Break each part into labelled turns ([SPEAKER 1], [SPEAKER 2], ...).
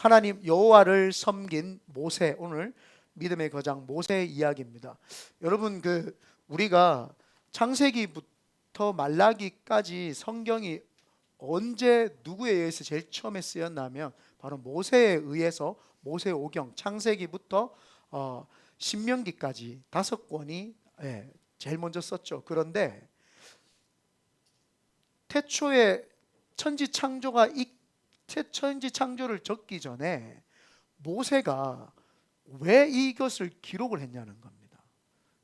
[SPEAKER 1] 하나님 여호와를 섬긴 모세, 오늘 믿음의 거장 모세의 이야기입니다. 여러분, 우리가 창세기부터 말라기까지 성경이 언제 누구에 의해서 제일 처음에 쓰였냐면 바로 모세에 의해서 모세오경 창세기부터 신명기까지 5권이 제일 먼저 썼죠. 그런데 태초에 천지 창조를 적기 전에 모세가 왜 이것을 기록을 했냐는 겁니다.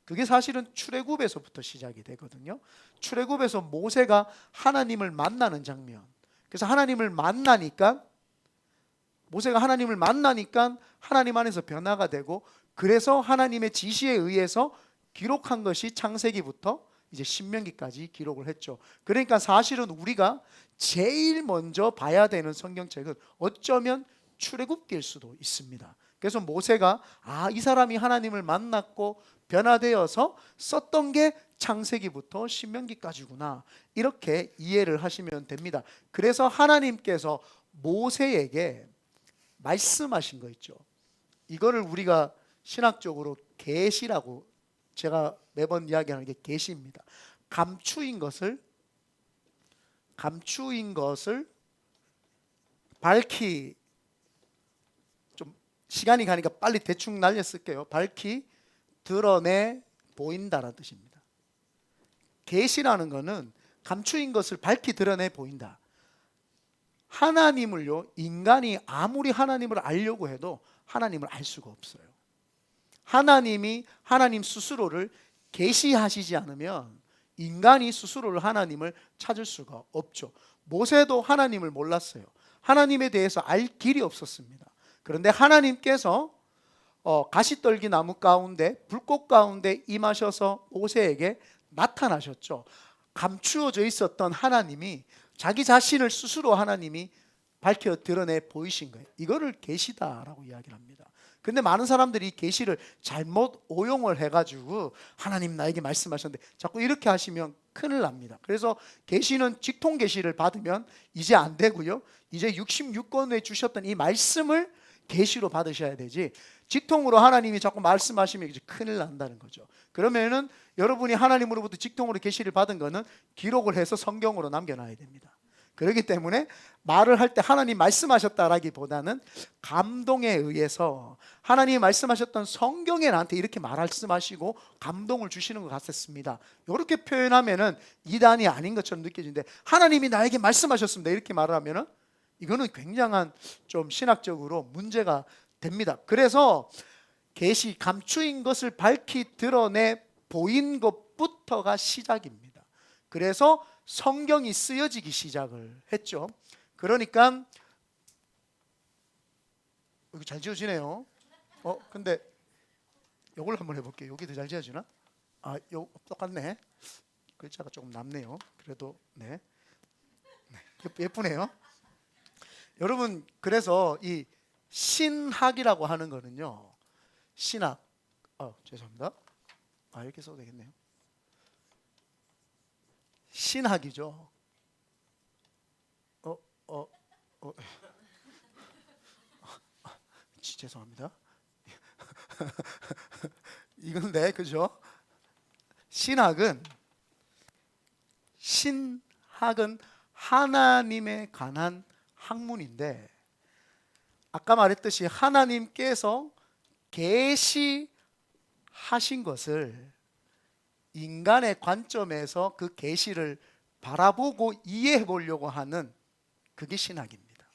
[SPEAKER 1] 그게 사실은 출애굽에서부터 시작이 되거든요. 출애굽에서 모세가 하나님을 만나는 장면. 그래서 모세가 하나님을 만나니까 하나님 안에서 변화가 되고, 그래서 하나님의 지시에 의해서 기록한 것이 창세기부터 이제 신명기까지 기록을 했죠. 그러니까 사실은 우리가 제일 먼저 봐야 되는 성경책은 어쩌면 출애굽기일 수도 있습니다. 그래서 모세가 이 사람이 하나님을 만났고 변화되어서 썼던 게 창세기부터 신명기까지구나, 이렇게 이해를 하시면 됩니다. 그래서 하나님께서 모세에게 말씀하신 거 있죠. 이거를 우리가 신학적으로 계시라고, 제가 매번 이야기하는 게 계시입니다. 감추인 것을 밝히, 좀 시간이 가니까 빨리 대충 날려 쓸게요. 밝히 드러내 보인다라는 뜻입니다. 계시라는 것은 감추인 것을 밝히 드러내 보인다. 하나님을요, 인간이 아무리 하나님을 알려고 해도 하나님을 알 수가 없어요. 하나님이 하나님 스스로를 계시하시지 않으면 인간이 스스로를 하나님을 찾을 수가 없죠. 모세도 하나님을 몰랐어요. 하나님에 대해서 알 길이 없었습니다. 그런데 하나님께서 가시떨기 나무 가운데, 불꽃 가운데 임하셔서 모세에게 나타나셨죠. 감추어져 있었던 하나님이 자기 자신을 스스로 하나님이 밝혀 드러내 보이신 거예요. 이거를 계시다라고 이야기를 합니다. 근데 많은 사람들이 계시를 잘못 오용을 해가지고 하나님 나에게 말씀하셨는데 자꾸 이렇게 하시면 큰일 납니다. 그래서 계시는 직통 계시를 받으면 이제 안 되고요. 이제 66권에 주셨던 이 말씀을 계시로 받으셔야 되지, 직통으로 하나님이 자꾸 말씀하시면 이제 큰일 난다는 거죠. 그러면은 여러분이 하나님으로부터 직통으로 계시를 받은 거는 기록을 해서 성경으로 남겨놔야 됩니다. 그렇기 때문에 말을 할 때 하나님 말씀하셨다라기보다는 감동에 의해서 하나님이 말씀하셨던 성경에 나한테 이렇게 말씀하시고 감동을 주시는 것 같았습니다, 이렇게 표현하면은 이단이 아닌 것처럼 느껴지는데, 하나님이 나에게 말씀하셨습니다 이렇게 말을 하면은 이거는 굉장한 좀 신학적으로 문제가 됩니다. 그래서 계시, 감추인 것을 밝히 드러내 보인 것부터가 시작입니다. 그래서 성경이 쓰여지기 시작을 했죠. 그러니까 여기 잘 지어지네요. 근데 이걸 한번 해볼게요. 여기 더 잘 지어지나? 요 똑같네. 글자가 조금 남네요. 그래도 네, 예쁘네요. 여러분, 그래서 이 신학이라고 하는 거는요, 신학, 죄송합니다. 이렇게 써도 되겠네요. 신학이죠. 죄송합니다. 이건데, 그죠? 신학은 하나님에 관한 학문인데, 아까 말했듯이 하나님께서 계시하신 것을 인간의 관점에서 그 계시를 바라보고 이해해 보려고 하는, 그게 신학입니다.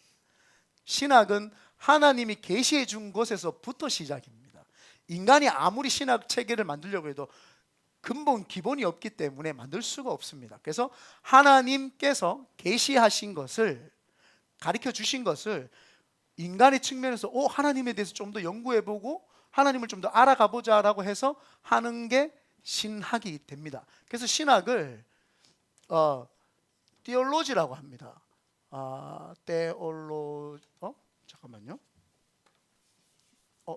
[SPEAKER 1] 신학은 하나님이 계시해 준 것에서부터 시작입니다. 인간이 아무리 신학 체계를 만들려고 해도 근본 기본이 없기 때문에 만들 수가 없습니다. 그래서 하나님께서 계시하신 것을, 가르쳐 주신 것을 인간의 측면에서 하나님에 대해서 좀 더 연구해보고 하나님을 좀 더 알아가 보자라고 해서 하는 게 신학이 됩니다. 그래서 신학을 테올로지라고 합니다. 잠깐만요.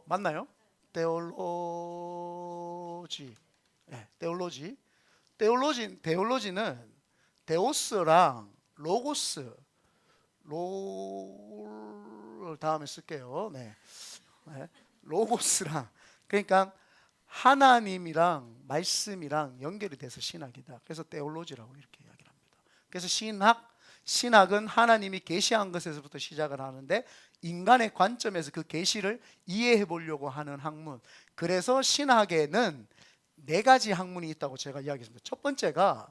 [SPEAKER 1] 맞나요? 테올로지. 네, 테올로지. 테올로지는 데오스랑 로고스, 이걸 다음에 쓸게요. 네. 네. 로고스랑 그러니까 하나님이랑 말씀이랑 연결이 돼서 신학이다. 그래서 테올로지라고 이렇게 이야기를 합니다. 그래서 신학은 하나님이 계시한 것에서부터 시작을 하는데 인간의 관점에서 그 계시를 이해해 보려고 하는 학문. 그래서 신학에는 네 가지 학문이 있다고 제가 이야기했습니다. 첫 번째가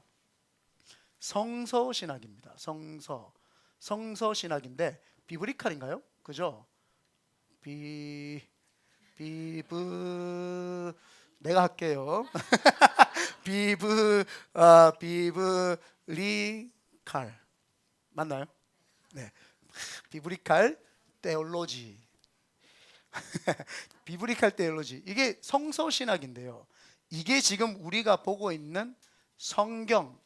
[SPEAKER 1] 성서신학입니다. 성서신학인데 비브리칼인가요? 그죠? 내가 할게요. 비브리칼 맞나요? 네. 비브리칼 테올로지. 비브리칼 테올로지. 이게 성서신학인데요. 이게 지금 우리가 보고 있는 성경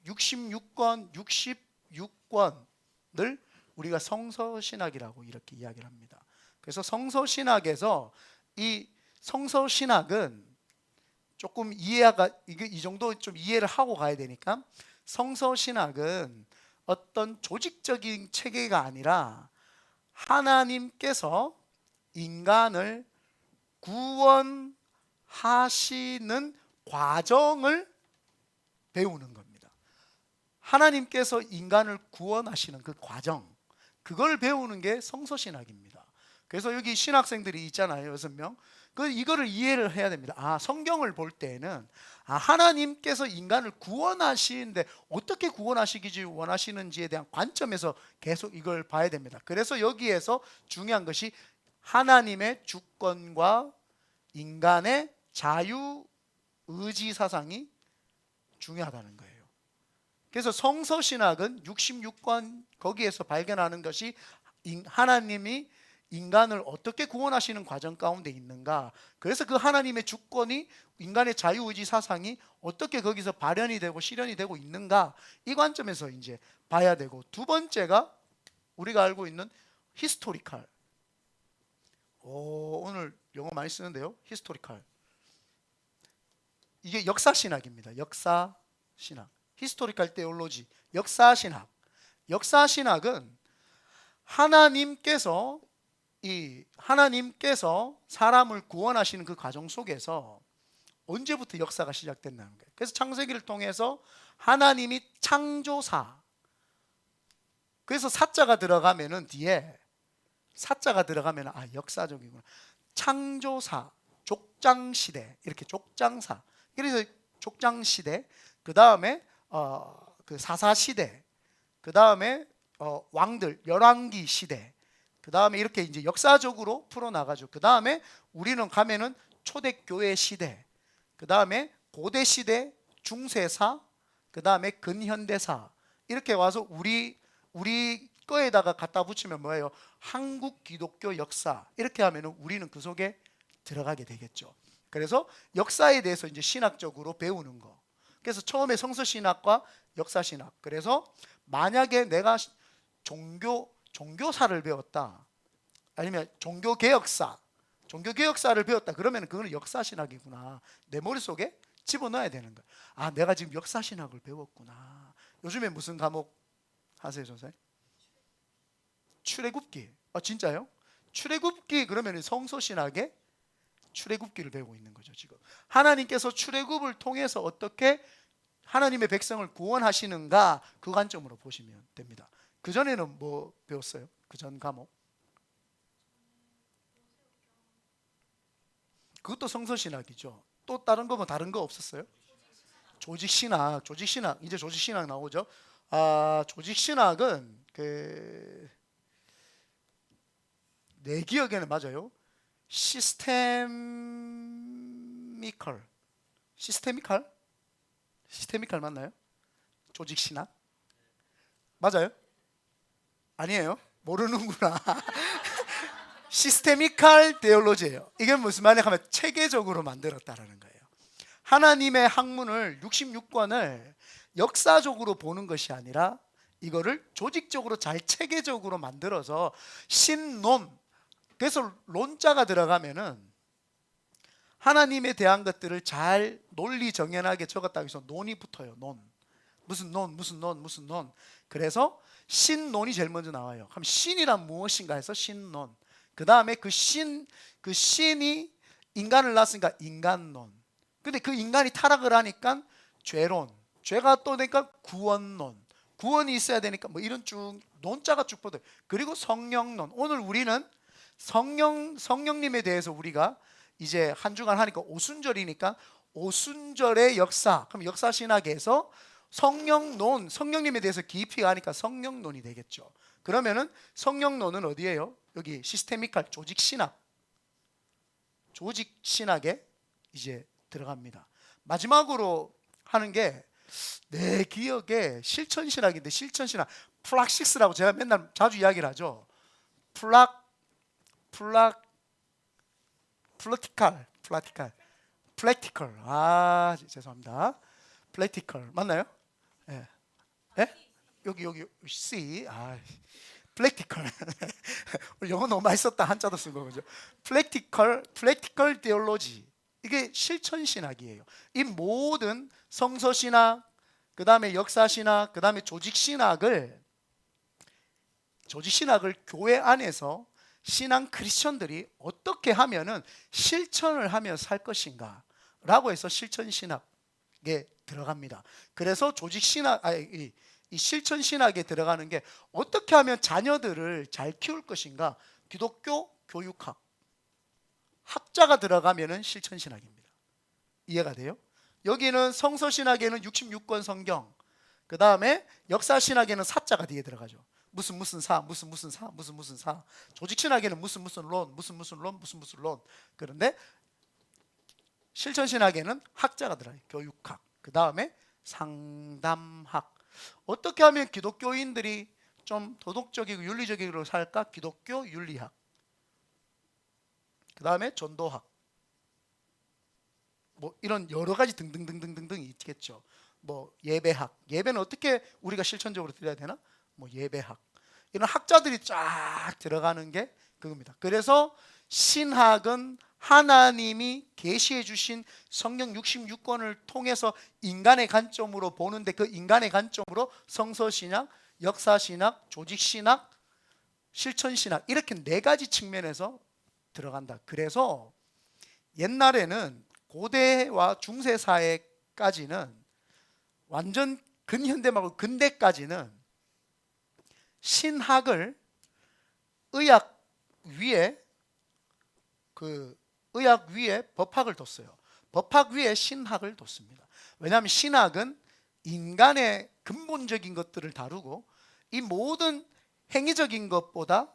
[SPEAKER 1] 66권, 66권을 우리가 성서신학이라고 이렇게 이야기를 합니다. 그래서 성서신학에서 이 성서신학은 조금 이 정도 좀 이해를 하고 가야 되니까 성서신학은 어떤 조직적인 체계가 아니라 하나님께서 인간을 구원하시는 과정을 배우는 겁니다. 하나님께서 인간을 구원하시는 그 과정, 그걸 배우는 게 성서신학입니다. 그래서 여기 신학생들이 있잖아요, 6명. 이거를 이해를 해야 됩니다. 성경을 볼 때는 하나님께서 인간을 구원하시는데 어떻게 구원하시기 원하시는지에 대한 관점에서 계속 이걸 봐야 됩니다. 그래서 여기에서 중요한 것이 하나님의 주권과 인간의 자유의지 사상이 중요하다는 거예요. 그래서 성서신학은 66권 거기에서 발견하는 것이 하나님이 인간을 어떻게 구원하시는 과정 가운데 있는가. 그래서 그 하나님의 주권이 인간의 자유의지 사상이 어떻게 거기서 발현이 되고 실현이 되고 있는가. 이 관점에서 이제 봐야 되고, 두 번째가 우리가 알고 있는 히스토리칼. 오늘 영어 많이 쓰는데요. 히스토리칼. 이게 역사신학입니다. 역사신학. 히스토리칼 테올로지. 역사신학. 역사신학은 하나님께서 사람을 구원하시는 그 과정 속에서 언제부터 역사가 시작됐다는 거예요. 그래서 창세기를 통해서 하나님이 창조사, 그래서 사자가 들어가면은 뒤에 사자가 들어가면 역사적이구나. 창조사, 족장시대, 이렇게 족장사. 그래서 족장시대, 그 다음에 그 사사시대, 그 다음에 왕들, 열왕기 시대, 그 다음에 이렇게 이제 역사적으로 풀어나가죠. 그 다음에 우리는 가면은 초대교회 시대, 그 다음에 고대 시대, 중세사, 그 다음에 근현대사, 이렇게 와서 우리 거에다가 갖다 붙이면 뭐예요? 한국 기독교 역사. 이렇게 하면은 우리는 그 속에 들어가게 되겠죠. 그래서 역사에 대해서 이제 신학적으로 배우는 거. 그래서 처음에 성서신학과 역사신학. 그래서 만약에 내가 종교사를 배웠다, 아니면 종교개혁사를 배웠다, 그러면 그거는 역사신학이구나. 내 머릿속에 집어넣어야 되는 거야. 내가 지금 역사신학을 배웠구나. 요즘에 무슨 과목 하세요, 선생님? 출애굽기. 진짜요? 출애굽기. 그러면 성서신학에 출애굽기를 배우고 있는 거죠. 지금 하나님께서 출애굽을 통해서 어떻게 하나님의 백성을 구원하시는가, 그 관점으로 보시면 됩니다. 그 전에는 뭐 배웠어요? 그 전 과목? 그것도 성서신학이죠. 또 다른 거 다른 거 없었어요? 조직신학. 이제 조직신학 나오죠. 조직신학은 내 기억에는 맞아요. 시스테미칼 맞나요? 조직신학 맞아요? 아니에요? 모르는구나. 시스테미칼 테올로지예요. 이게 무슨 말이냐 하면 체계적으로 만들었다라는 거예요. 하나님의 학문을 66권을 역사적으로 보는 것이 아니라 이거를 조직적으로 잘 체계적으로 만들어서 신론, 그래서 논자가 들어가면은 하나님에 대한 것들을 잘 논리 정연하게 적었다고 해서 논이 붙어요. 무슨 논. 그래서 신론이 제일 먼저 나와요. 그럼 신이란 무엇인가 해서 신론. 그 다음에 그 신이 인간을 낳았으니까 인간론. 근데 그 인간이 타락을 하니까 죄론. 죄가 또 되니까 구원론. 구원이 있어야 되니까 뭐 이런 쭉 논자가 쭉 뻗어요. 그리고 성령론. 오늘 우리는 성령님에 대해서 우리가 이제 한 주간 하니까 오순절이니까 오순절의 역사. 그럼 역사 신학에서 성령론, 성령님에 대해서 깊이 가니까 성령론이 되겠죠. 그러면은 성령론은 어디예요? 여기 시스테미컬 조직 신학에 이제 들어갑니다. 마지막으로 하는 게 내 기억에 실천 신학인데, 실천 신학 플락식스라고 제가 맨날 자주 이야기를 하죠. 플래티컬. 아, 죄송합니다. 플래티컬 맞나요? 예. 예? 여기 C. 아, 플래티컬. 영어 너무 많이 썼다. 한자도 쓴 거죠. 플래티컬 테올로지. 이게 실천 신학이에요. 이 모든 성서 신학, 그다음에 역사 신학, 그다음에 조직 신학을 교회 안에서 신앙 크리스천들이 어떻게 하면은 실천을 하며 살 것인가 라고 해서 실천 신학에 들어갑니다. 그래서 조직 신학, 이 실천 신학에 들어가는 게 어떻게 하면 자녀들을 잘 키울 것인가. 기독교 교육학, 학자가 들어가면은 실천 신학입니다. 이해가 돼요? 여기는 성서 신학에는 66권 성경, 그 다음에 역사 신학에는 사자가 뒤에 들어가죠. 무슨 사. 조직 신학에는 무슨 론. 그런데 실천 신학에는 학자가 들어가요. 교육학. 그 다음에 상담학. 어떻게 하면 기독교인들이 좀 도덕적이고 윤리적으로 살까? 기독교 윤리학. 그 다음에 전도학. 뭐 이런 여러 가지 등등등등등등이 있겠죠. 뭐 예배학. 예배는 어떻게 우리가 실천적으로 드려야 되나? 뭐 예배학. 이런 학자들이 쫙 들어가는 게 그겁니다. 그래서 신학은 하나님이 계시해 주신 성경 66권을 통해서 인간의 관점으로 보는데, 그 인간의 관점으로 성서신학, 역사신학, 조직신학, 실천신학, 이렇게 네 가지 측면에서 들어간다. 그래서 옛날에는 고대와 중세 사회까지는, 완전 근현대 말고 근대까지는 신학을 의학 위에 법학을 뒀어요. 법학 위에 신학을 뒀습니다. 왜냐하면 신학은 인간의 근본적인 것들을 다루고, 이 모든 행위적인 것보다도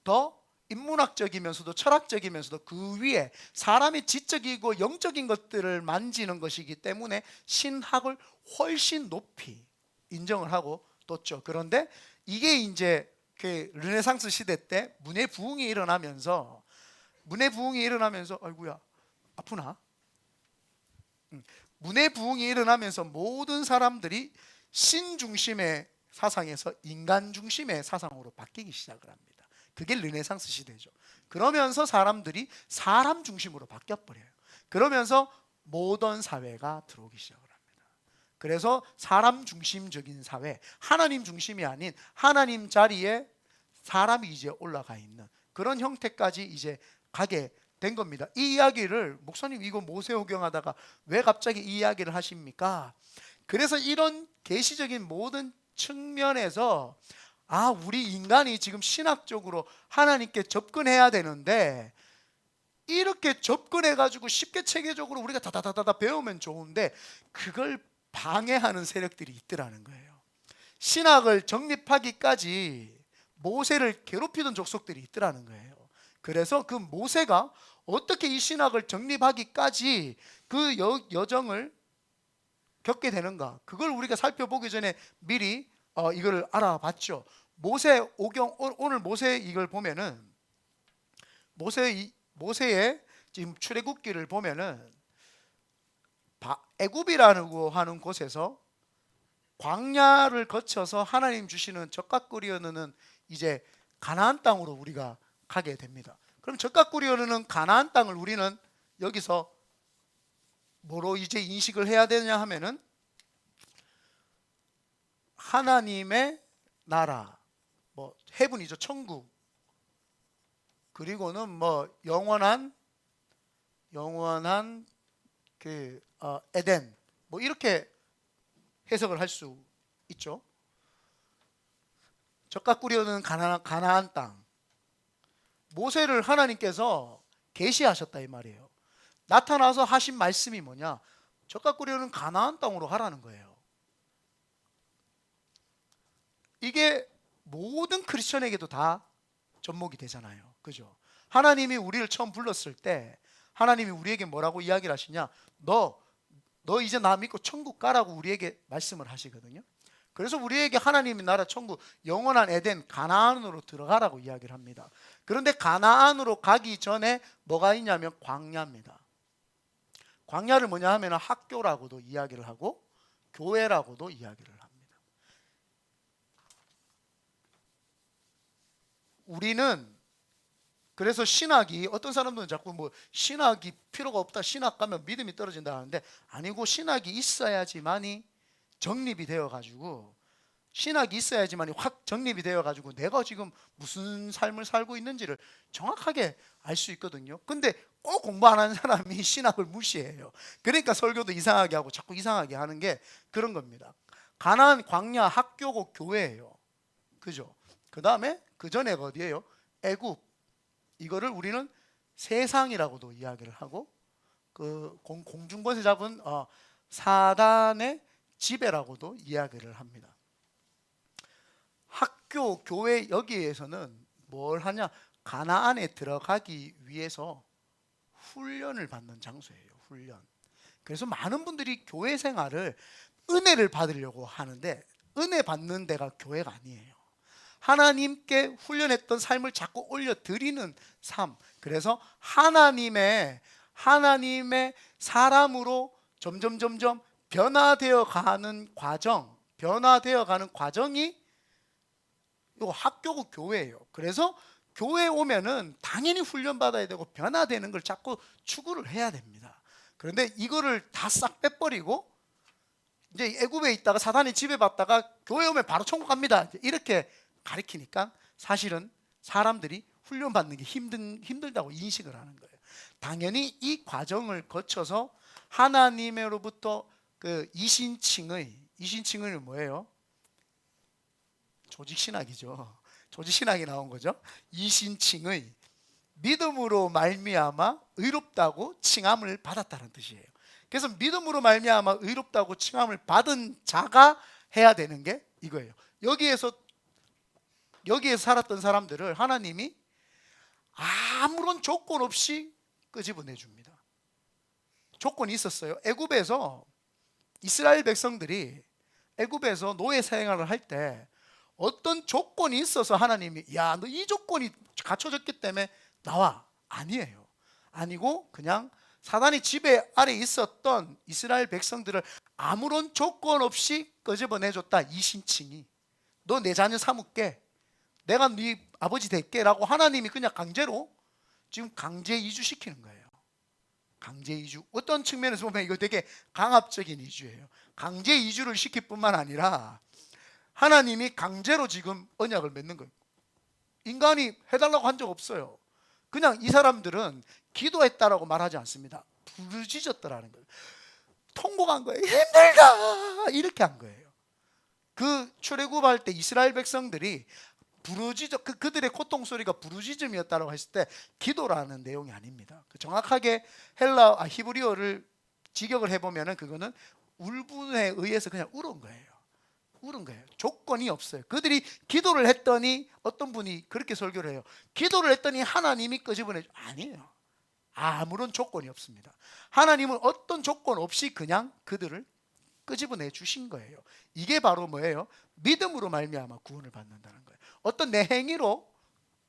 [SPEAKER 1] 더 인문학적이면서도 철학적이면서도 그 위에 사람의 지적이고 영적인 것들을 만지는 것이기 때문에 신학을 훨씬 높이 인정을 하고 뒀죠. 그런데 이게 이제 그 르네상스 시대 때 문해 부흥이 일어나면서 아이고야 아프나? 문해 부흥이 일어나면서 모든 사람들이 신 중심의 사상에서 인간 중심의 사상으로 바뀌기 시작을 합니다. 그게 르네상스 시대죠. 그러면서 사람들이 사람 중심으로 바뀌어버려요. 그러면서 모던 사회가 들어오기 시작을 합니다. 그래서 사람 중심적인 사회, 하나님 중심이 아닌 하나님 자리에 사람이 이제 올라가 있는 그런 형태까지 이제 가게 된 겁니다. 이 이야기를 목사님 이거 모세오경 하다가 왜 갑자기 이 이야기를 하십니까? 그래서 이런 계시적인 모든 측면에서 우리 인간이 지금 신학적으로 하나님께 접근해야 되는데, 이렇게 접근해가지고 쉽게 체계적으로 우리가 다다다다 배우면 좋은데 그걸 방해하는 세력들이 있더라는 거예요. 신학을 정립하기까지 모세를 괴롭히던 족속들이 있더라는 거예요. 그래서 그 모세가 어떻게 이 신학을 정립하기까지 그 여정을 겪게 되는가, 그걸 우리가 살펴보기 전에 미리 이걸 알아봤죠. 모세오경, 오늘 모세 이걸 보면은 모세의 지금 출애굽기를 보면은 애굽이라고 하는 곳에서 광야를 거쳐서 하나님 주시는 젖과 꿀이 흐르는 이제 가나안 땅으로 우리가 가게 됩니다. 그럼 젖과 꿀이 흐르는 가나안 땅을 우리는 여기서 뭐로 이제 인식을 해야 되냐 하면은, 하나님의 나라, 뭐 헤븐이죠, 천국. 그리고는 뭐 영원한 그 에덴, 뭐 이렇게 해석을 할 수 있죠. 젓가 꾸려는 가나안 땅. 모세를 하나님께서 계시하셨다 이 말이에요. 나타나서 하신 말씀이 뭐냐? 젓가 꾸려는 가나안 땅으로 가라는 거예요. 이게 모든 크리스천에게도 다 접목이 되잖아요. 그죠? 하나님이 우리를 처음 불렀을 때 하나님이 우리에게 뭐라고 이야기를 하시냐? 너 이제 나 믿고 천국 가라고 우리에게 말씀을 하시거든요. 그래서 우리에게 하나님의 나라 천국, 영원한 에덴 가나안으로 들어가라고 이야기를 합니다. 그런데 가나안으로 가기 전에 뭐가 있냐면 광야입니다. 광야를 뭐냐 하면 학교라고도 이야기를 하고 교회라고도 이야기를 합니다. 우리는 그래서 신학이, 어떤 사람들은 자꾸 뭐 신학이 필요가 없다, 신학 가면 믿음이 떨어진다 하는데, 아니고 신학이 있어야지만이 정립이 되어 가지고, 신학이 있어야지만이 확 정립이 되어 가지고 내가 지금 무슨 삶을 살고 있는지를 정확하게 알 수 있거든요. 근데 꼭 공부 안 하는 사람이 신학을 무시해요. 그러니까 설교도 이상하게 하고 자꾸 이상하게 하는 게 그런 겁니다. 가나안, 광야, 학교고 교회예요. 그죠? 그 다음에 그 전에가 어디예요? 애굽. 이거를 우리는 세상이라고도 이야기를 하고, 그 공중권세 잡은 사단의 지배라고도 이야기를 합니다. 학교, 교회, 여기에서는 뭘 하냐? 가나안에 들어가기 위해서 훈련을 받는 장소예요. 훈련. 그래서 많은 분들이 교회 생활을 은혜를 받으려고 하는데, 은혜 받는 데가 교회가 아니에요. 하나님께 훈련했던 삶을 자꾸 올려드리는 삶. 그래서 하나님의 사람으로 점점 변화되어 가는 과정이 요 학교고 교회예요. 그래서 교회 오면은 당연히 훈련받아야 되고 변화되는 걸 자꾸 추구를 해야 됩니다. 그런데 이거를 다 싹 빼버리고 이제 애굽에 있다가 사단이 지배받다가 교회 오면 바로 천국 갑니다, 이렇게 가리키니까 사실은 사람들이 훈련받는 게 힘들다고 인식을 하는 거예요. 당연히 이 과정을 거쳐서 하나님으로부터 그 이신칭의 뭐예요? 조직신학이죠. 조직신학이 나온 거죠. 이신칭의 믿음으로 말미암아 의롭다고 칭함을 받았다는 뜻이에요. 그래서 믿음으로 말미암아 의롭다고 칭함을 받은 자가 해야 되는 게 이거예요. 여기에서 살았던 사람들을 하나님이 아무런 조건 없이 끄집어내 줍니다. 조건이 있었어요. 애굽에서 이스라엘 백성들이 애굽에서 노예 생활을 할 때 어떤 조건이 있어서 하나님이 야, 너 이 조건이 갖춰졌기 때문에 나와, 아니에요. 아니고 그냥 사단의 지배 아래 있었던 이스라엘 백성들을 아무런 조건 없이 끄집어내줬다. 이신칭이 너 내 자녀 삼을게, 내가 네 아버지 될게 라고 하나님이 그냥 강제로 지금 강제 이주시키는 거예요. 강제 이주. 어떤 측면에서 보면 이거 되게 강압적인 이주예요. 강제 이주를 시킬 뿐만 아니라 하나님이 강제로 지금 언약을 맺는 거예요. 인간이 해달라고 한 적 없어요. 그냥 이 사람들은 기도했다라고 말하지 않습니다. 부르짖었더라는 거예요. 통곡한 거예요. 힘들다, 이렇게 한 거예요. 그 출애굽할 때 이스라엘 백성들이 그들의 고통 소리가 부르짖음이었다고 했을 때 기도라는 내용이 아닙니다. 정확하게 히브리어를 직역을 해보면은 그거는 울분에 의해서 그냥 울은 거예요. 조건이 없어요. 그들이 기도를 했더니, 어떤 분이 그렇게 설교를 해요. 기도를 했더니 하나님이 끄집어내죠. 아니에요. 아무런 조건이 없습니다. 하나님은 어떤 조건 없이 그냥 그들을 끄집어내 주신 거예요. 이게 바로 뭐예요? 믿음으로 말미암아 구원을 받는다는 거예요. 어떤 내 행위로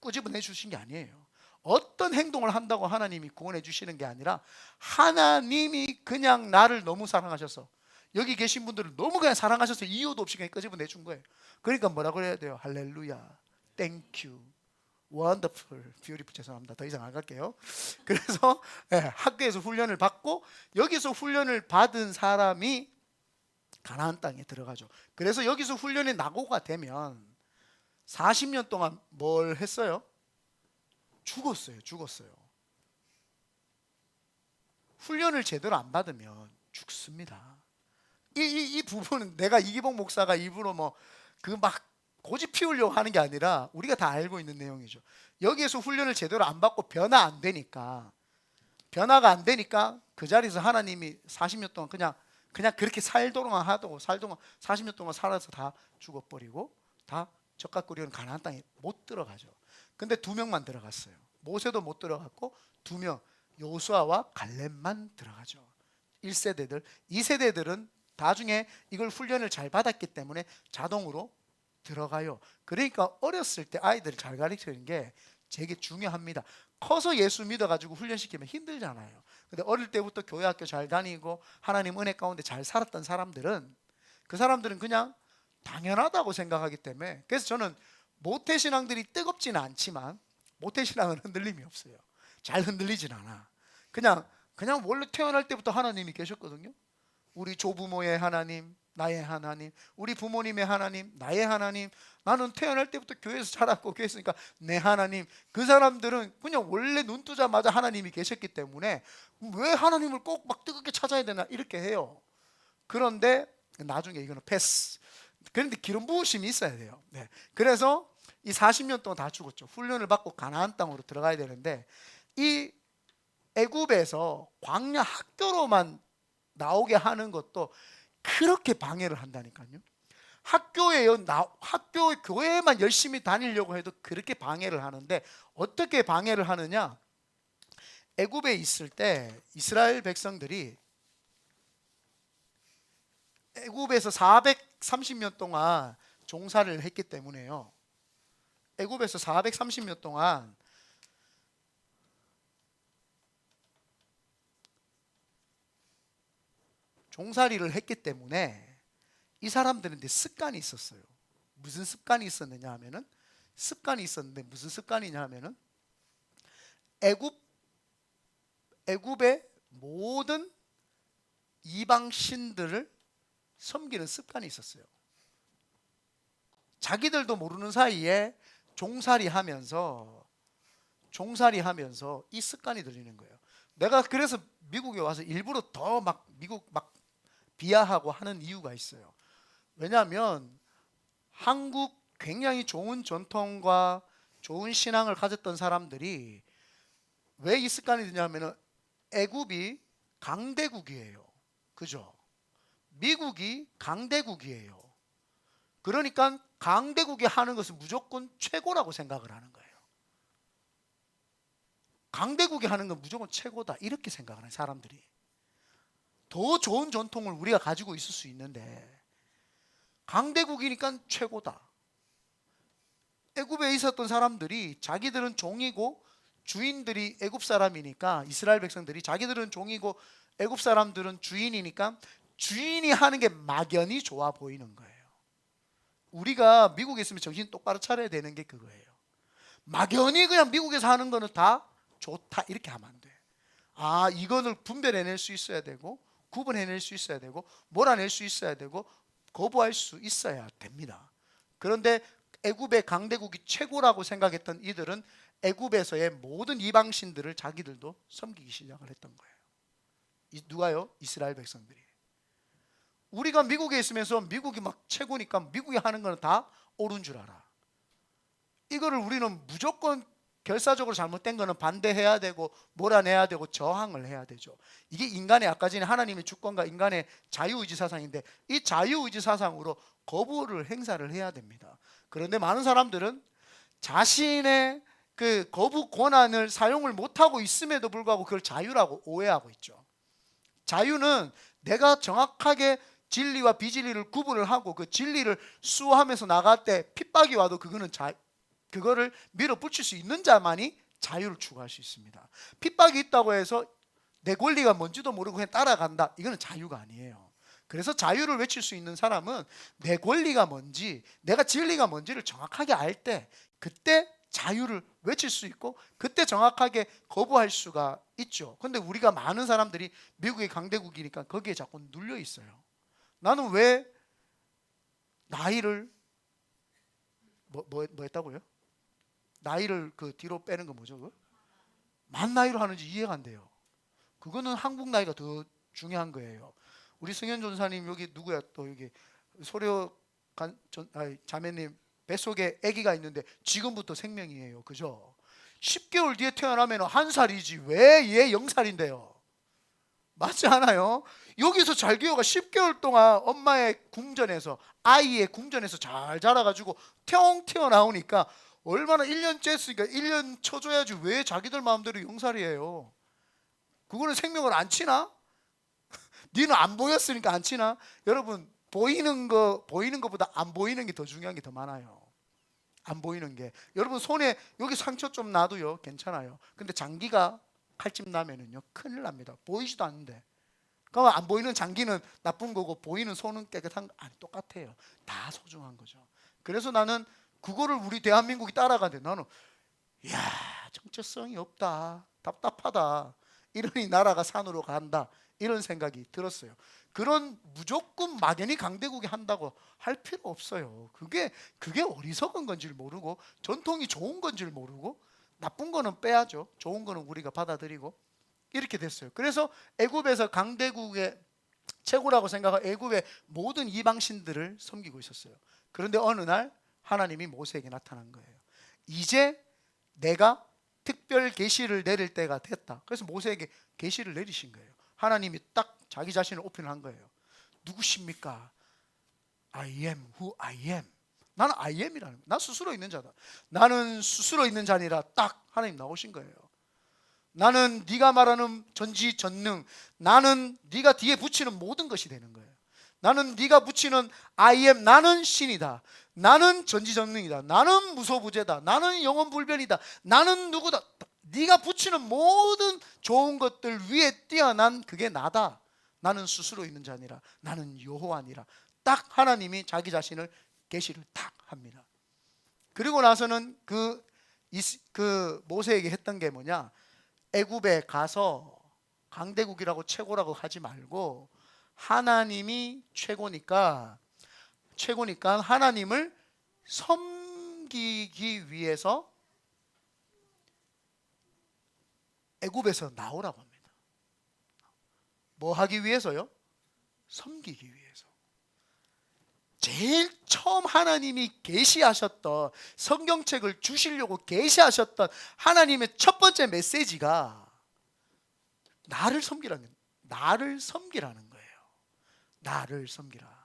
[SPEAKER 1] 끄집어내 주신 게 아니에요. 어떤 행동을 한다고 하나님이 구원해 주시는 게 아니라 하나님이 그냥 나를 너무 사랑하셔서, 여기 계신 분들을 너무 그냥 사랑하셔서 이유도 없이 그냥 끄집어내 준 거예요. 그러니까 뭐라고 해야 돼요? 할렐루야, 땡큐, 원더풀, 뷰티풀. 죄송합니다. 더 이상 안 갈게요. 그래서 학교에서 훈련을 받고, 여기서 훈련을 받은 사람이 가나안 땅에 들어가죠. 그래서 여기서 훈련이 낙오가 되면 40년 동안 뭘 했어요? 죽었어요. 훈련을 제대로 안 받으면 죽습니다. 이 부분은 내가 이기복 목사가 일부러 뭐 그 막 고집 피우려고 하는 게 아니라 우리가 다 알고 있는 내용이죠. 여기에서 훈련을 제대로 안 받고 변화가 안 되니까 그 자리에서 하나님이 40년 동안 그냥 그렇게 살도록 40년 동안 살아서 다 죽어버리고 다 적각거리는 가나안 땅에 못 들어가죠. 근데 2명만 들어갔어요. 모세도 못 들어갔고 2명 여호수아와 갈렙만 들어가죠. 1세대들. 2세대들은 나중에 이걸 훈련을 잘 받았기 때문에 자동으로 들어가요. 그러니까 어렸을 때 아이들을 잘 가르치는 게 되게 중요합니다. 커서 예수 믿어가지고 훈련시키면 힘들잖아요. 근데 어릴 때부터 교회 학교 잘 다니고 하나님 은혜 가운데 잘 살았던 사람들은 그 사람들은 그냥 당연하다고 생각하기 때문에, 그래서 저는 모태신앙들이 뜨겁지는 않지만 모태신앙은 흔들림이 없어요. 잘 흔들리진 않아. 그냥 원래 태어날 때부터 하나님이 계셨거든요. 우리 조부모의 하나님, 나의 하나님, 우리 부모님의 하나님, 나의 하나님. 나는 태어날 때부터 교회에서 자랐고 교회에 있으니까 내 하나님. 그 사람들은 그냥 원래 눈 뜨자마자 하나님이 계셨기 때문에 왜 하나님을 꼭 막 뜨겁게 찾아야 되나 이렇게 해요. 그런데 나중에 이거는 패스. 그런데 기름 부으심이 있어야 돼요. 네. 그래서 이 40년 동안 다 죽었죠. 훈련을 받고 가나안 땅으로 들어가야 되는데 이 애굽에서 광야 학교로만 나오게 하는 것도 그렇게 방해를 한다니까요. 학교에 교회에만 열심히 다니려고 해도 그렇게 방해를 하는데, 어떻게 방해를 하느냐? 애굽에 있을 때 이스라엘 백성들이 애굽에서 430년 동안 종살이를 했기 때문에요. 애굽에서 430년 동안 종살이를 했기 때문에 이 사람들한테 습관이 있었어요. 무슨 습관이 있었느냐 하면은 무슨 습관이냐 하면은 애굽의 모든 이방 신들을 섬기는 습관이 있었어요. 자기들도 모르는 사이에 종살이하면서 이 습관이 들리는 거예요. 내가 그래서 미국에 와서 일부러 더 막 미국 막 비하하고 하는 이유가 있어요. 왜냐하면 한국 굉장히 좋은 전통과 좋은 신앙을 가졌던 사람들이 왜 이 습관이 드냐면 애굽이 강대국이에요. 그죠? 미국이 강대국이에요. 그러니까 강대국이 하는 것은 무조건 최고라고 생각을 하는 거예요. 강대국이 하는 건 무조건 최고다 이렇게 생각하는 사람들이. 더 좋은 전통을 우리가 가지고 있을 수 있는데 강대국이니까 최고다. 애굽에 있었던 사람들이 자기들은 종이고 주인들이 애굽 사람이니까, 이스라엘 백성들이 자기들은 종이고 애굽 사람들은 주인이니까 주인이 하는 게 막연히 좋아 보이는 거예요. 우리가 미국에 있으면 정신 똑바로 차려야 되는 게 그거예요. 막연히 그냥 미국에서 하는 거는 다 좋다 이렇게 하면 안 돼. 이거를 분별해낼 수 있어야 되고 구분해낼 수 있어야 되고 몰아낼 수 있어야 되고 거부할 수 있어야 됩니다. 그런데 애굽의 강대국이 최고라고 생각했던 이들은 애굽에서의 모든 이방신들을 자기들도 섬기기 시작을 했던 거예요. 누가요? 이스라엘 백성들이. 우리가 미국에 있으면서 미국이 막 최고니까 미국이 하는 거는 다 옳은 줄 알아. 이거를 우리는 무조건 결사적으로 잘못된 거는 반대해야 되고 몰아내야 되고 저항을 해야 되죠. 이게 인간의, 아까 전에 하나님의 주권과 인간의 자유의지 사상인데 이 자유의지 사상으로 거부를 행사를 해야 됩니다. 그런데 많은 사람들은 자신의 그 거부 권한을 사용을 못하고 있음에도 불구하고 그걸 자유라고 오해하고 있죠. 자유는 내가 정확하게 진리와 비진리를 구분을 하고 그 진리를 수호하면서 나갈 때 핍박이 와도 그거를 밀어붙일 수 있는 자만이 자유를 추구할 수 있습니다. 핍박이 있다고 해서 내 권리가 뭔지도 모르고 그냥 따라간다, 이거는 자유가 아니에요. 그래서 자유를 외칠 수 있는 사람은 내 권리가 뭔지, 내가 진리가 뭔지를 정확하게 알 때 그때 자유를 외칠 수 있고 그때 정확하게 거부할 수가 있죠. 근데 우리가 많은 사람들이 미국의 강대국이니까 거기에 자꾸 눌려 있어요. 나는 왜 나이를 뭐 했다고요? 나이를 그 뒤로 빼는 거 뭐죠? 그거? 만 나이로 하는지 이해가 안 돼요. 그거는 한국 나이가 더 중요한 거예요. 우리 승현 전사님 여기 누구야? 또 여기 소려 자매님 뱃속에 아기가 있는데 지금부터 생명이에요. 그죠? 10개월 뒤에 태어나면 1살이지 왜 얘 0살인데요? 맞지 않아요? 여기서 잘기호가 10개월 동안 엄마의 궁전에서 아이의 궁전에서 잘 자라가지고 태 튀어나오니까 얼마나 1년 쬐으니까 1년 쳐줘야지 왜 자기들 마음대로 0살이에요? 그거는 생명을 안 치나? 니는 안 보였으니까 안 치나? 여러분 보이는 것보다 안 보이는 게 더 중요한 게 더 많아요. 안 보이는 게. 여러분 손에 여기 상처 좀 나도요 괜찮아요. 근데 장기가 칼집 나면은요 큰일 납니다. 보이지도 않는데. 그럼 안 보이는 장기는 나쁜 거고 보이는 손은 깨끗한 거 아니 똑같아요. 다 소중한 거죠. 그래서 나는 그거를 우리 대한민국이 따라가는데 나는 이야 정체성이 없다 답답하다 이러니 나라가 산으로 간다 이런 생각이 들었어요. 그런 무조건 막연히 강대국이 한다고 할 필요 없어요. 그게 어리석은 건지를 모르고 전통이 좋은 건지를 모르고 나쁜 거는 빼야죠. 좋은 거는 우리가 받아들이고 이렇게 됐어요. 그래서 애굽에서 강대국의 최고라고 생각하고 애굽의 모든 이방신들을 섬기고 있었어요. 그런데 어느 날 하나님이 모세에게 나타난 거예요. 이제 내가 특별 계시를 내릴 때가 됐다. 그래서 모세에게 계시를 내리신 거예요. 하나님이 딱 자기 자신을 오픈한 거예요. 누구십니까? I am who I am. 나는 I am이라는 거예요. 나 스스로 있는 자다. 나는 스스로 있는 자니라 딱 하나님 나오신 거예요. 나는 네가 말하는 전지전능, 나는 네가 뒤에 붙이는 모든 것이 되는 거예요. 나는 네가 붙이는 I am, 나는 신이다. 나는 전지전능이다. 나는 무소부재다. 나는 영원불변이다. 나는 누구다. 네가 붙이는 모든 좋은 것들 위에 뛰어난 그게 나다. 나는 스스로 있는 자니라. 나는 여호와니라. 딱 하나님이 자기 자신을 계시를 딱 합니다. 그리고 나서는 그 모세에게 했던 게 뭐냐? 애굽에 가서 강대국이라고 최고라고 하지 말고 하나님이 최고니까 하나님을 섬기기 위해서 애굽에서 나오라고 합니다. 뭐 하기 위해서요? 섬기기 위해서. 제일 처음 하나님이 계시하셨던 성경책을 주시려고 계시하셨던 하나님의 첫 번째 메시지가 나를 섬기라는 거예요. 나를 섬기라.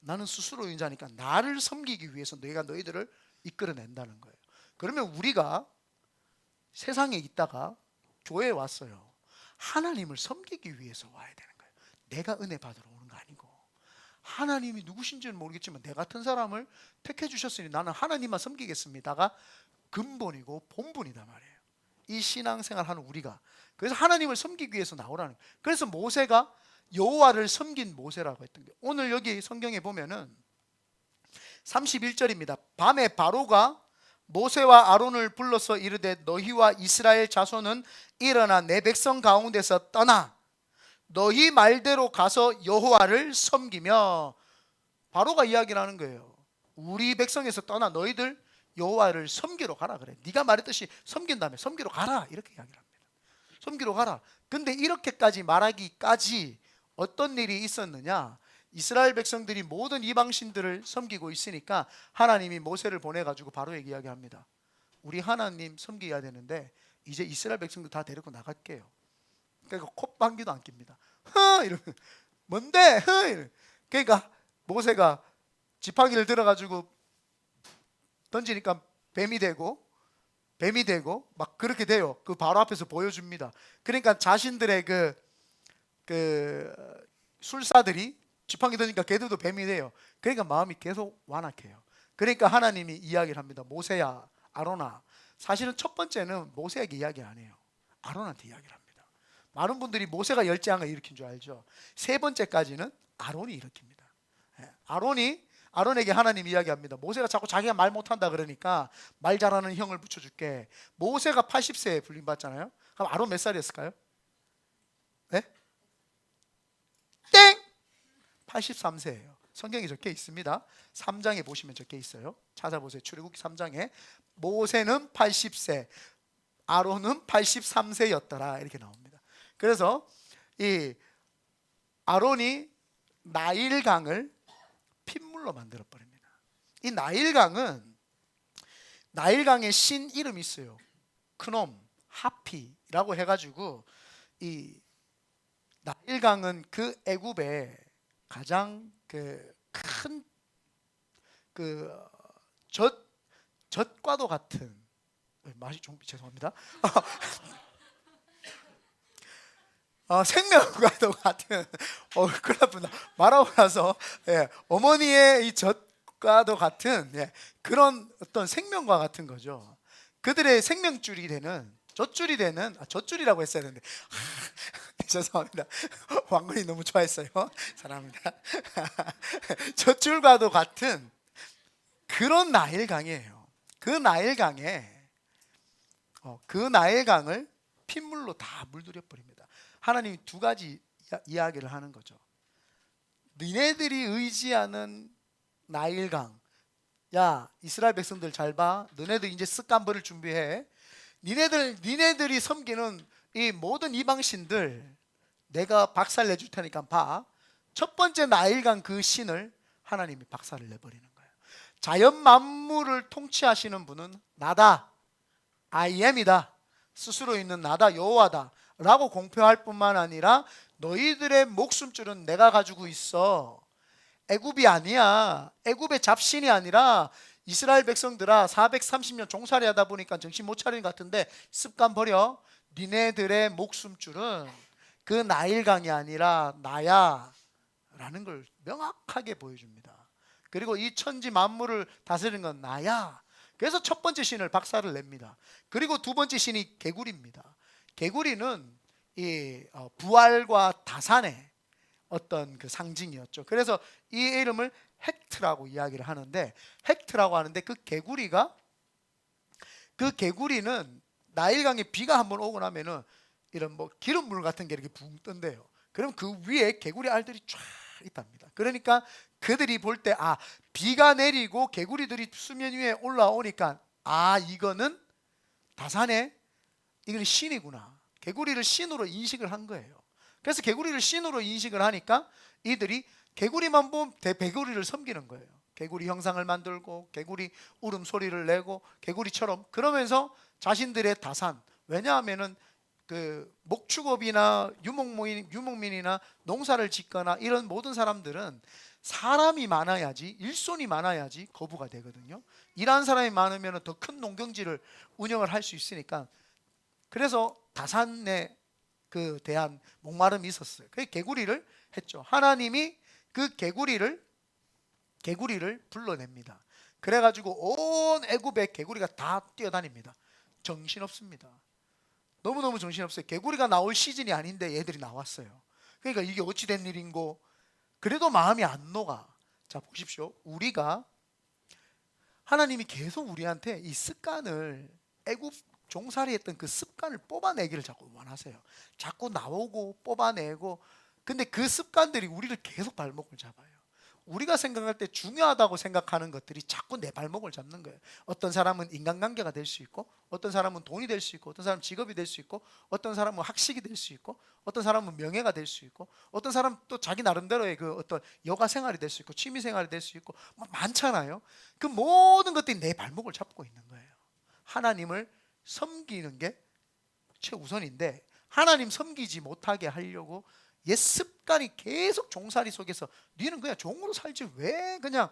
[SPEAKER 1] 나는 스스로 인자니까 나를 섬기기 위해서 내가 너희들을 이끌어낸다는 거예요. 그러면 우리가 세상에 있다가 교회에 왔어요. 하나님을 섬기기 위해서 와야 되는 거예요. 내가 은혜 받으러 오는 거 아니고 하나님이 누구신지는 모르겠지만 내 같은 사람을 택해 주셨으니 나는 하나님만 섬기겠습니다가 근본이고 본분이단 말이에요. 이 신앙생활 하는 우리가. 그래서 하나님을 섬기기 위해서 나오라는 거예요. 그래서 모세가 여호와를 섬긴 모세라고 했던 게 오늘 여기 성경에 보면은 31절입니다. 밤에 바로가 모세와 아론을 불러서 이르되 너희와 이스라엘 자손은 일어나 내 백성 가운데서 떠나 너희 말대로 가서 여호와를 섬기며 바로가 이야기를 하는 거예요. 우리 백성에서 떠나 너희들 여호와를 섬기러 가라 그래. 네가 말했듯이 섬긴다며 섬기러 가라 이렇게 이야기를 합니다. 섬기러 가라. 근데 이렇게까지 말하기까지 어떤 일이 있었느냐? 이스라엘 백성들이 모든 이방신들을 섬기고 있으니까 하나님이 모세를 보내가지고 바로에게 이야기합니다. 우리 하나님 섬겨야 되는데 이제 이스라엘 백성들 다 데리고 나갈게요. 그러니까 콧방귀도 안 낍니다. 이러면 뭔데? 그러니까 모세가 지팡이를 들어가지고 던지니까 뱀이 되고 막 그렇게 돼요. 그 바로 앞에서 보여줍니다. 그러니까 자신들의 그 술사들이 지팡이 던지니까 걔들도 뱀이 돼요. 그러니까 마음이 계속 완악해요. 그러니까 하나님이 이야기를 합니다. 모세야, 아론아. 사실은 첫 번째는 모세에게 이야기 안 해요. 아론한테 이야기를 합니다. 많은 분들이 모세가 열재앙을 일으킨 줄 알죠. 세 번째까지는 아론이 일으킵니다. 아론에게 하나님 이야기합니다. 모세가 자꾸 자기가 말 못한다 그러니까 말 잘하는 형을 붙여줄게. 모세가 80세에 불림받잖아요. 그럼 아론 몇 살이었을까요? 네? 땡! 83세예요. 성경에 적혀 있습니다. 3장에 보시면 적혀 있어요. 찾아보세요. 출애굽기 3장에 모세는 80세, 아론은 83세였더라 이렇게 나옵니다. 그래서 이 아론이 나일강을 핏물로 만들어 버립니다. 이 나일강의 신 이름이 있어요. 크놈, 하피라고 해가지고 이 나일강은 그 애굽의 가장 큰 젖과도 같은, 맛이 좀 죄송합니다. 생명과도 같은, 큰일 났구나. 말하고 나서, 어머니의 이 젖과도 같은, 그런 어떤 생명과 같은 거죠. 그들의 생명줄이 되는, 젖줄이라고 했어야 되는데, 죄송합니다. 왕건이 너무 좋아했어요. 사랑합니다. 젖줄과도 같은 그런 나일강이에요. 그 나일강을 핏물로 다 물들여 버립니다. 하나님이 두 가지 이야기를 하는 거죠. 니네들이 의지하는 나일강, 야 이스라엘 백성들 잘 봐. 너네들 이제 습관벌을 준비해. 니네들이 섬기는 이 모든 이방신들 내가 박살 내줄 테니까 봐. 첫 번째 나일강 그 신을 하나님이 박살을 내버리는 거예요. 자연 만물을 통치하시는 분은 나다, I am이다, 스스로 있는 나다, 여호와다 라고 공표할 뿐만 아니라 너희들의 목숨줄은 내가 가지고 있어. 애굽이 아니야. 애굽의 잡신이 아니라 이스라엘 백성들아 430년 종살이 하다 보니까 정신 못 차리는 것 같은데 습관 버려. 니네들의 목숨줄은 그 나일강이 아니라 나야 라는 걸 명확하게 보여줍니다. 그리고 이 천지 만물을 다스리는 건 나야. 그래서 첫 번째 신을 박살을 냅니다. 그리고 두 번째 신이 개구리입니다. 개구리는 이 부활과 다산의 어떤 그 상징이었죠. 그래서 이 이름을 헥트라고 이야기를 하는데, 헥트라고 하는데 그 개구리는 나일강에 비가 한번 오고 나면은 이런 뭐 기름물 같은 게 이렇게 붕 뜬대요. 그럼 그 위에 개구리 알들이 쫙 있답니다. 그러니까 그들이 볼 때 비가 내리고 개구리들이 수면 위에 올라오니까 이거는 다산의 이거는 신이구나. 개구리를 신으로 인식을 한 거예요. 그래서 개구리를 신으로 인식을 하니까 이들이 개구리만 보면 개구리를 섬기는 거예요. 개구리 형상을 만들고 개구리 울음소리를 내고 개구리처럼, 그러면서 자신들의 다산, 왜냐하면은 그 목축업이나 유목민이나 농사를 짓거나 이런 모든 사람들은 사람이 많아야지, 일손이 많아야지 거부가 되거든요. 일하는 사람이 많으면 더 큰 농경지를 운영을 할 수 있으니까, 그래서 다산에 대한 목마름이 있었어요. 그래서 개구리를 했죠. 하나님이 그 개구리를 불러냅니다. 그래가지고 온 애굽에 개구리가 다 뛰어다닙니다. 정신없습니다. 너무너무 정신없어요. 개구리가 나올 시즌이 아닌데 얘들이 나왔어요. 그러니까 이게 어찌 된 일인고. 그래도 마음이 안 녹아. 자 보십시오. 하나님이 계속 우리한테 이 습관을, 애굽 종살이 했던 그 습관을 뽑아내기를 자꾸 원하세요. 자꾸 나오고 뽑아내고. 근데 그 습관들이 우리를 계속 발목을 잡아요. 우리가 생각할 때 중요하다고 생각하는 것들이 자꾸 내 발목을 잡는 거예요. 어떤 사람은 인간관계가 될 수 있고, 어떤 사람은 돈이 될 수 있고, 어떤 사람은 직업이 될 수 있고, 어떤 사람은 학식이 될 수 있고, 어떤 사람은 명예가 될 수 있고, 어떤 사람은 또 자기 나름대로의 그 어떤 여가 생활이 될 수 있고, 취미 생활이 될 수 있고, 많잖아요. 그 모든 것들이 내 발목을 잡고 있는 거예요. 하나님을 섬기는 게 최우선인데 하나님 섬기지 못하게 하려고 옛 습관이 계속 종살이 속에서, 너는 그냥 종으로 살지 왜 그냥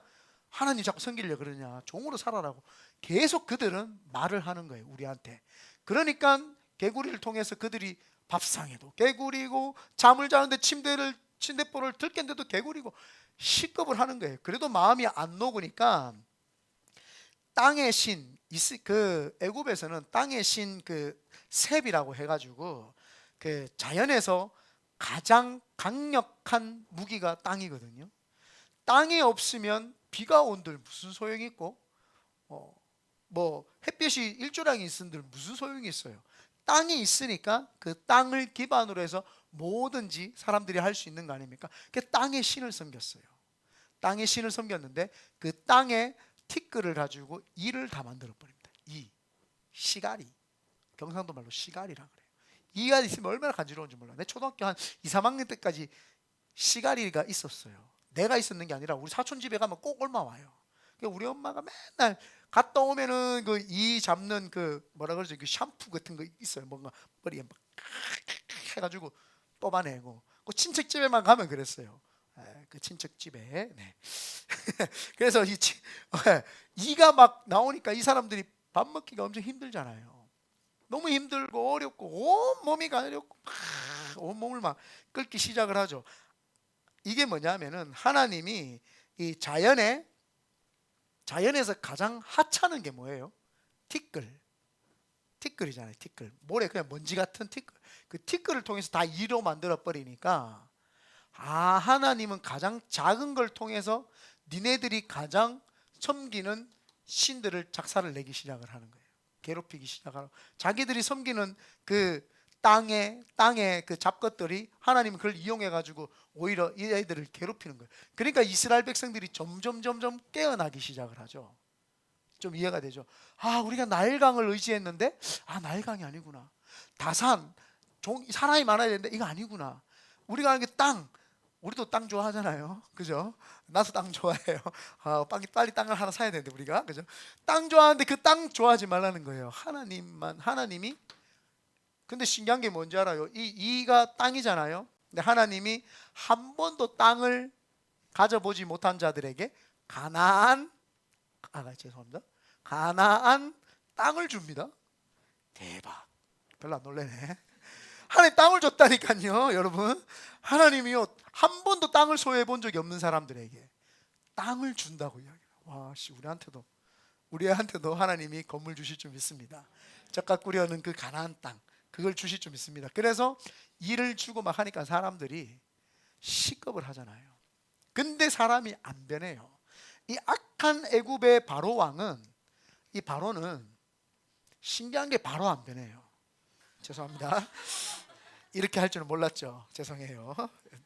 [SPEAKER 1] 하나님 자꾸 섬기려고 그러냐, 종으로 살아라고 계속 그들은 말을 하는 거예요, 우리한테. 그러니까 개구리를 통해서 그들이 밥상에도 개구리고, 잠을 자는데 침대볼을 들겠는데도 개구리고, 시급을 하는 거예요. 그래도 마음이 안 녹으니까 땅의 신, 그 애굽에서는 땅의 신 그 셉이라고 해가지고 그 자연에서 가장 강력한 무기가 땅이거든요. 땅이 없으면 비가 온들 무슨 소용이 있고, 뭐 햇빛이 일조량이 있은들 무슨 소용이 있어요. 땅이 있으니까 그 땅을 기반으로 해서 뭐든지 사람들이 할 수 있는 거 아닙니까? 그 땅의 신을 섬겼어요. 땅의 신을 섬겼는데 그 땅에 티끌을 가지고 이를 다 만들어 버립니다. 이 시가리, 경상도 말로 시가리라 그래요. 이가 있으면 얼마나 간지러운지 몰라. 내 초등학교 한 2, 3학년 때까지 시가리가 있었어요. 내가 있었는 게 아니라 우리 사촌 집에 가면 꼭 옮아와요. 우리 엄마가 맨날 갔다 오면은 그 이 잡는 그 뭐라 그러죠? 그 샴푸 같은 거 있어요. 뭔가 머리에 막 해가지고 뽑아내고. 그 친척집에만 가면 그랬어요. 그 친척집에. 네. 그래서 이가 막 나오니까 이 사람들이 밥 먹기가 엄청 힘들잖아요. 너무 힘들고 어렵고 온 몸이 가렵고 온 몸을 막 끓기 시작을 하죠. 이게 뭐냐면은 하나님이 이 자연에서 가장 하찮은 게 뭐예요? 티끌이잖아요. 티끌. 모래 그냥 먼지 같은 티끌. 그 티끌을 통해서 다 이로 만들어 버리니까 하나님은 가장 작은 걸 통해서 니네들이 가장 섬기는 신들을 작사를 내기 시작을 하는 거예요. 괴롭히기 시작하고 자기들이 섬기는 그 땅의 그 잡것들이 하나님은 그걸 이용해 가지고 오히려 이 애들을 괴롭히는 거예요. 그러니까 이스라엘 백성들이 점점 깨어나기 시작을 하죠. 좀 이해가 되죠? 우리가 나일강을 의지했는데 나일강이 아니구나. 다산 사람이 많아야 되는데 이거 아니구나. 우리가 하는 게 땅. 우리도 땅 좋아하잖아요. 그죠? 나도 땅 좋아해요. 빨리 땅을 하나 사야 되는데 우리가. 그죠? 땅 좋아하는데 그 땅 좋아하지 말라는 거예요. 하나님이. 근데 신기한 게 뭔지 알아요? 이가 땅이잖아요. 근데 하나님이 한 번도 땅을 가져보지 못한 자들에게 가나안 땅을 줍니다. 대박. 별로 안 놀래네. 하나님 땅을 줬다니까요, 여러분. 하나님이요 한 번도 땅을 소유해 본 적이 없는 사람들에게 땅을 준다고 이야기해요. 우리한테도 하나님이 건물 주실 줄 믿습니다. 젓가 꾸려는 그 가나안 땅, 그걸 주실 줄 믿습니다. 그래서 일을 주고 막 하니까 사람들이 시겁을 하잖아요. 근데 사람이 안 변해요. 이 악한 애굽의 바로 왕은, 이 바로는 신기한 게 바로 안 변해요. 죄송합니다. 이렇게 할 줄은 몰랐죠. 죄송해요.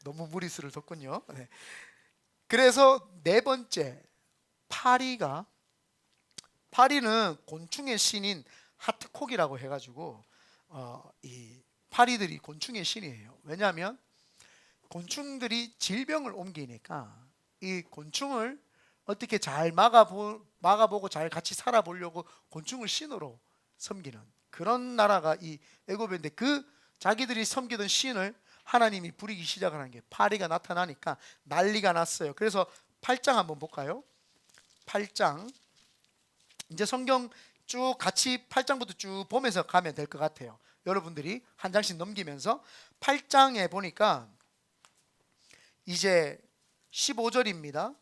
[SPEAKER 1] 너무 무리수를 뒀군요. 네. 그래서 네 번째, 파리는 곤충의 신인 하트콕이라고 해가지고 이 파리들이 곤충의 신이에요. 왜냐하면 곤충들이 질병을 옮기니까 이 곤충을 어떻게 잘 막아보고 잘 같이 살아보려고 곤충을 신으로 섬기는 그런 나라가 이 애굽인데, 그 자기들이 섬기던 신을 하나님이 부리기 시작하는 게 파리가 나타나니까 난리가 났어요. 그래서 8장 한번 볼까요? 8장 이제 성경 쭉 같이 8장부터 쭉 보면서 가면 될 것 같아요. 여러분들이 한 장씩 넘기면서 8장에 보니까 이제 15절입니다.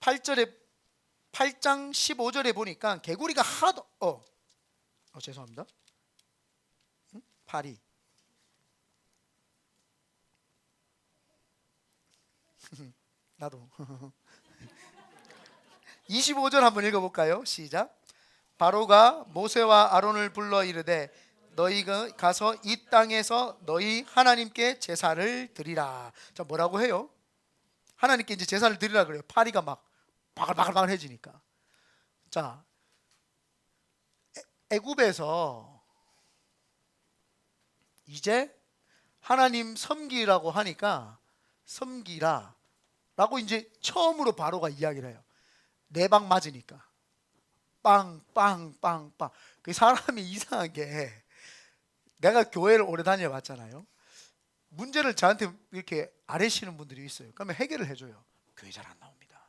[SPEAKER 1] 8장 15절에 보니까 개구리가 하도 죄송합니다. 파리 나도 25절 한번 읽어볼까요? 시작. 바로가 모세와 아론을 불러 이르되 너희가 가서 이 땅에서 너희 하나님께 제사를 드리라. 자, 뭐라고 해요? 하나님께 이제 제사를 드리라 그래요. 파리가 막 바글바글해지니까. 자, 애굽에서 이제 하나님 섬기라고 하니까 섬기라라고 이제 처음으로 바로가 이야기를 해요. 네 방 맞으니까 빵빵빵빵. 그 사람이 이상하게, 내가 교회를 오래 다녀봤잖아요. 문제를 저한테 이렇게 아뢰시는 분들이 있어요. 그러면 해결을 해줘요. 교회 잘 안 나옵니다.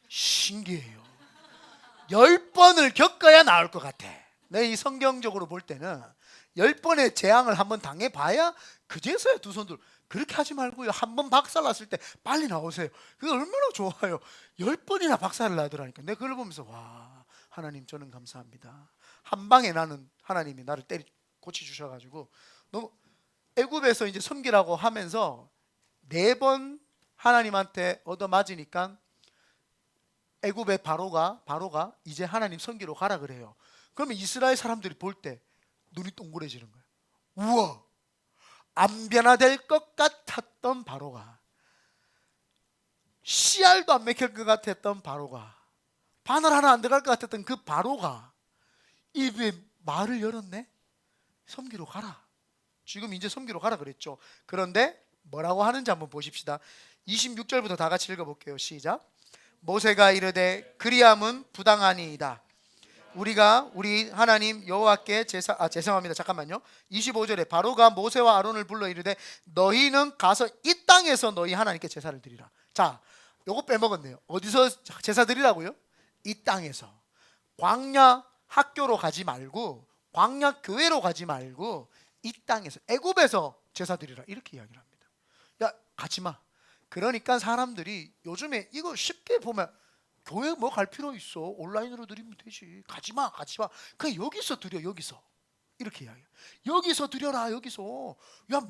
[SPEAKER 1] 신기해요. 10번을 겪어야 나올 것 같아. 내 이 성경적으로 볼 때는 10번의 재앙을 한번 당해봐야 그제서야 두 손 들고, 그렇게 하지 말고요. 한 번 박살 났을 때 빨리 나오세요. 그게 얼마나 좋아요. 10번이나 박살을 나더라니까. 내가 그걸 보면서 와, 하나님 저는 감사합니다. 한 방에 나는 하나님이 나를 고쳐주셔가지고, 너무 애굽에서 이제 섬기라고 하면서 4번 하나님한테 얻어맞으니까 애굽의 바로가 이제 하나님 섬기러 가라 그래요. 그러면 이스라엘 사람들이 볼 때 눈이 동그래지는 거예요. 우와, 안 변화될 것 같았던 바로가, 씨알도 안 먹힐 것 같았던 바로가, 바늘 하나 안 들어갈 것 같았던 그 바로가 입에 말을 열었네. 섬기러 가라. 지금 이제 섬기러 가라 그랬죠. 그런데 뭐라고 하는지 한번 보십시다. 26절부터 다 같이 읽어볼게요. 시작. 모세가 이르되 그리함은 부당하니이다. 우리가 우리 하나님 여호와께 죄송합니다. 잠깐만요. 25절에 바로가 모세와 아론을 불러 이르되 너희는 가서 이 땅에서 너희 하나님께 제사를 드리라. 자, 요거 빼먹었네요. 어디서 제사 드리라고요? 이 땅에서. 광야 학교로 가지 말고, 광야 교회로 가지 말고 이 땅에서, 애굽에서 제사 드리라, 이렇게 이야기를 합니다. 야, 가지 마. 그러니까 사람들이 요즘에 이거 쉽게 보면 교회 뭐 갈 필요 있어, 온라인으로 드리면 되지, 가지마 가지마, 그냥 여기서 드려, 여기서. 이렇게 이야기해요. 여기서 드려라, 여기서. 야,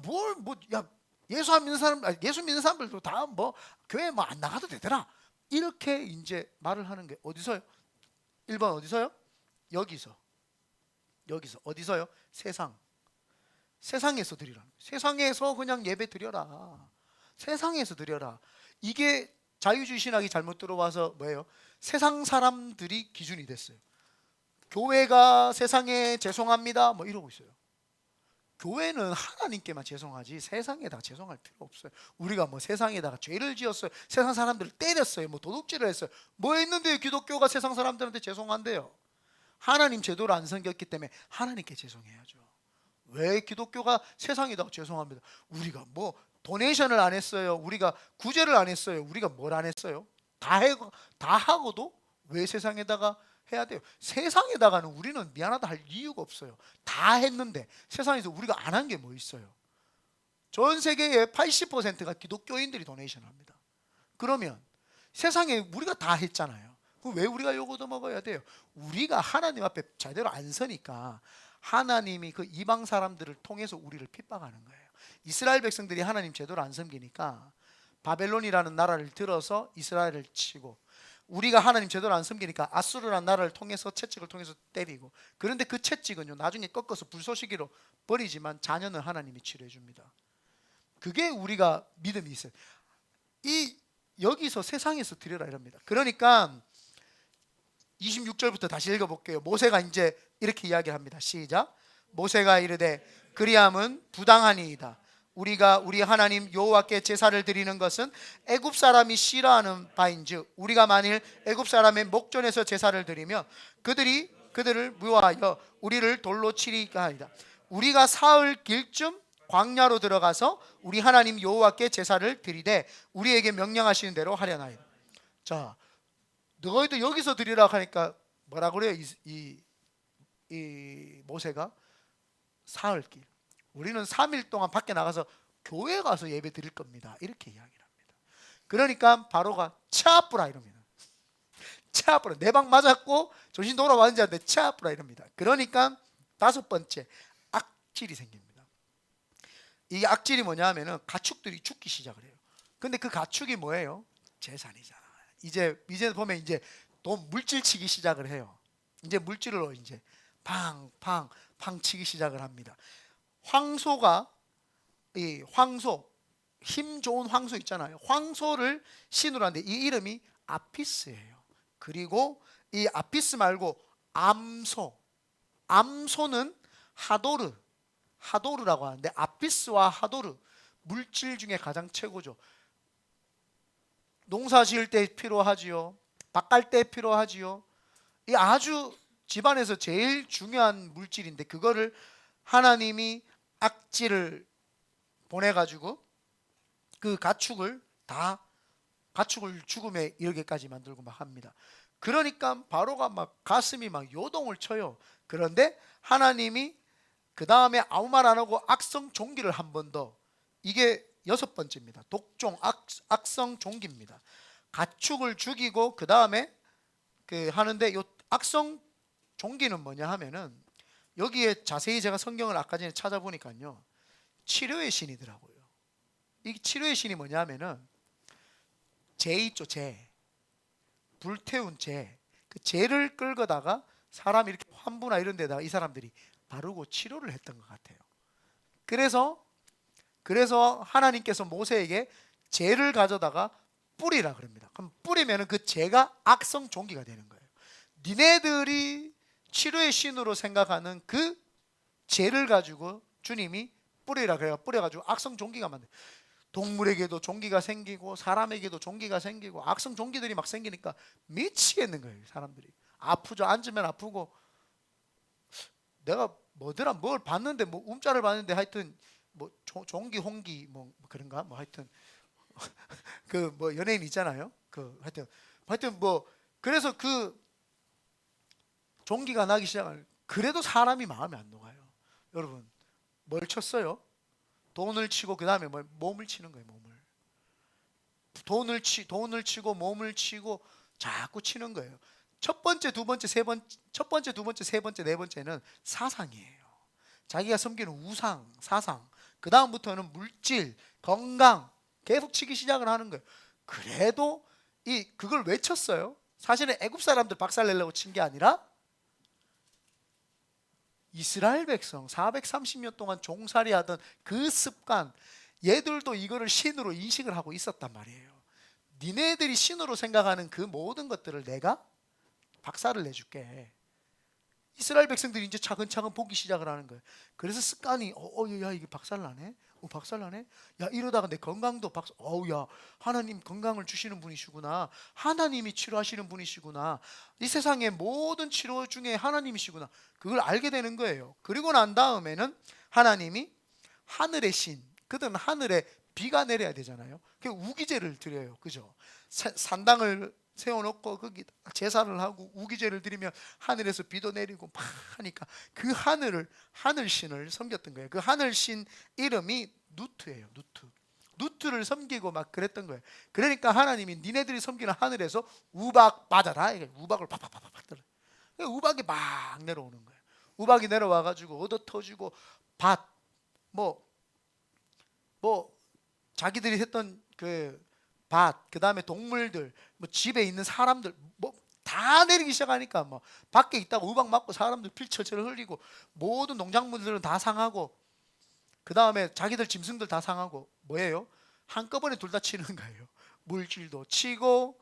[SPEAKER 1] 야, 예수 안 믿는 사람, 예수 믿는 사람들도 다 뭐 교회 뭐 안 나가도 되더라, 이렇게 이제 말을 하는 게 어디서요? 1번 어디서요? 여기서. 어디서요? 세상에서 드리라. 세상에서 그냥 예배 드려라. 세상에서 드려라. 이게 자유주의 신학이 잘못 들어와서 뭐예요? 세상 사람들이 기준이 됐어요. 교회가 세상에 죄송합니다 뭐 이러고 있어요. 교회는 하나님께만 죄송하지 세상에다가 죄송할 필요 없어요. 우리가 뭐 세상에다가 죄를 지었어요, 세상 사람들을 때렸어요, 뭐 도둑질을 했어요, 뭐 했는데 기독교가 세상 사람들한테 죄송한데요? 하나님 제도를 안 섬겼기 때문에 하나님께 죄송해야죠. 왜 기독교가 세상에다가 죄송합니다? 우리가 뭐 도네이션을 안 했어요, 우리가 구제를 안 했어요, 우리가 뭘 안 했어요? 다 하고도 왜 세상에다가 해야 돼요? 세상에다가는 우리는 미안하다 할 이유가 없어요. 다 했는데 세상에서 우리가 안 한 게 뭐 있어요? 전 세계의 80%가 기독교인들이 도네이션 합니다. 그러면 세상에 우리가 다 했잖아요. 그럼 왜 우리가 요거 더 먹어야 돼요? 우리가 하나님 앞에 제대로 안 서니까 하나님이 그 이방 사람들을 통해서 우리를 핍박하는 거예요. 이스라엘 백성들이 하나님 제대로 안 섬기니까 바벨론이라는 나라를 들어서 이스라엘을 치고, 우리가 하나님 제대로 안 섬기니까 아수르라는 나라를 통해서 채찍을 통해서 때리고, 그런데 그 채찍은요 나중에 꺾어서 불쏘시개로 버리지만 자녀는 하나님이 치료해 줍니다. 그게 우리가 믿음이 있어요. 여기서 세상에서 드려라 이럽니다. 그러니까 26절부터 다시 읽어볼게요. 모세가 이제 이렇게 이야기합니다. 시작. 모세가 이르되 그리함은 부당하니이다. 우리가 우리 하나님 여호와께 제사를 드리는 것은 애굽 사람이 싫어하는 바인즉 우리가 만일 애굽 사람의 목전에서 제사를 드리면 그들을 미워하여 우리를 돌로 치리까 하리라. 우리가 사흘 길쯤 광야로 들어가서 우리 하나님 여호와께 제사를 드리되 우리에게 명령하시는 대로 하려나이다. 자, 너희도 여기서 드리라 하니까 뭐라 그래요? 이 모세가 사흘길, 우리는 3일 동안 밖에 나가서 교회 가서 예배 드릴 겁니다, 이렇게 이야기를 합니다. 그러니까 바로가 차아뿌라 이럽니다. 차아뿌라, 내 방 맞았고 정신 돌아왔는지 알았는데 차아뿌라 이럽니다. 그러니까 5번째, 악질이 생깁니다. 이 악질이 뭐냐 하면은 가축들이 죽기 시작을 해요. 근데 그 가축이 뭐예요? 재산이잖아. 이제 보면 이제 돈 물질 치기 시작을 해요. 이제 물질로 이제 팡 치기 시작을 합니다. 황소가, 이 황소, 힘 좋은 황소 있잖아요. 황소를 신으로 하는데 이 이름이 아피스예요. 그리고 이 아피스 말고 암소는 하도르라고 하는데 아피스와 하도르, 물질 중에 가장 최고죠. 농사 지을 때 필요하지요. 밭 갈 때 필요하지요. 이 아주 집안에서 제일 중요한 물질인데 그거를 하나님이 악질을 보내가지고 그 가축을 죽음에 이르게까지 만들고 막 합니다. 그러니까 바로가 막 가슴이 막 요동을 쳐요. 그런데 하나님이 그 다음에 아무 말 안 하고 악성 종기를 한 번 더, 이게 6번째입니다. 독종, 악성 종기입니다. 가축을 죽이고 그 다음에 하는데 요 악성 종기는 뭐냐 하면은 여기에 자세히 제가 성경을 아까 전에 찾아보니까요 치료의 신이더라고요. 이 치료의 신이 뭐냐 하면은 재 있죠, 재. 불태운 재. 그 재를 끌고다가 사람 이렇게 환부나 이런 데다가 이 사람들이 바르고 치료를 했던 것 같아요. 그래서 하나님께서 모세에게 재를 가져다가 뿌리라 그럽니다. 그럼 뿌리면은 그 재가 악성 종기가 되는 거예요. 니네들이 치료의 신으로 생각하는 그 재를 가지고 주님이 뿌리라 그래가 뿌려가지고 악성 종기가 만돼. 동물에게도 종기가 생기고 사람에게도 종기가 생기고 악성 종기들이 막 생기니까 미치겠는 거예요. 사람들이 아프죠. 앉으면 아프고, 내가 뭐더라 뭘 봤는데 뭐 움짤을 봤는데 하여튼 뭐 종기 홍기 뭐 그런가 뭐 하여튼 그 뭐 연예인 있잖아요. 그 하여튼 뭐 그래서 그 종기가 나기 시작을. 그래도 사람이 마음이 안 녹아요. 여러분 뭘 쳤어요? 돈을 치고 그 다음에 뭐 몸을 치는 거예요. 돈을 치고 몸을 치고 자꾸 치는 거예요. 첫 번째, 두 번째, 세 번째, 네 번째는 사상이에요. 자기가 섬기는 우상, 사상. 그 다음부터는 물질, 건강 계속 치기 시작을 하는 거예요. 그래도 그걸 왜 쳤어요? 사실은 애굽 사람들 박살내려고 친 게 아니라 이스라엘 백성 430년 동안 종살이하던 그 습관, 얘들도 이거를 신으로 인식을 하고 있었단 말이에요. 니네들이 신으로 생각하는 그 모든 것들을 내가 박살을 내줄게. 이스라엘 백성들이 이제 차근차근 보기 시작을 하는 거예요. 그래서 습관이 야 이게 박살나네. 박살나네. 야 이러다가 내 건강도 야 하나님 건강을 주시는 분이시구나. 하나님이 치료하시는 분이시구나. 이 세상의 모든 치료 중에 하나님이시구나. 그걸 알게 되는 거예요. 그리고 난 다음에는 하나님이 하늘의 신, 그들은 하늘에 비가 내려야 되잖아요. 그 우기제를 드려요. 그죠? 산당을 세워놓고 거기 제사를 하고 우기제를 드리면 하늘에서 비도 내리고 막 하니까 그 하늘신을 섬겼던 거예요. 그 하늘신 이름이 누트예요. 누트를 섬기고 막 그랬던 거예요. 그러니까 하나님이 니네들이 섬기는 하늘에서 우박 받아라. 우박을 팍팍팍팍 들어. 우박이 막 내려오는 거예요. 우박이 내려와 가지고 얻어 터지고 밭 뭐 자기들이 했던 그 밭, 그 다음에 동물들, 뭐 집에 있는 사람들, 뭐 다 내리기 시작하니까 뭐 밖에 있다가 우박 맞고 사람들 피 철철 흘리고 모든 농작물들은 다 상하고, 그 다음에 자기들 짐승들 다 상하고, 뭐예요? 한꺼번에 둘 다 치는 거예요. 물질도 치고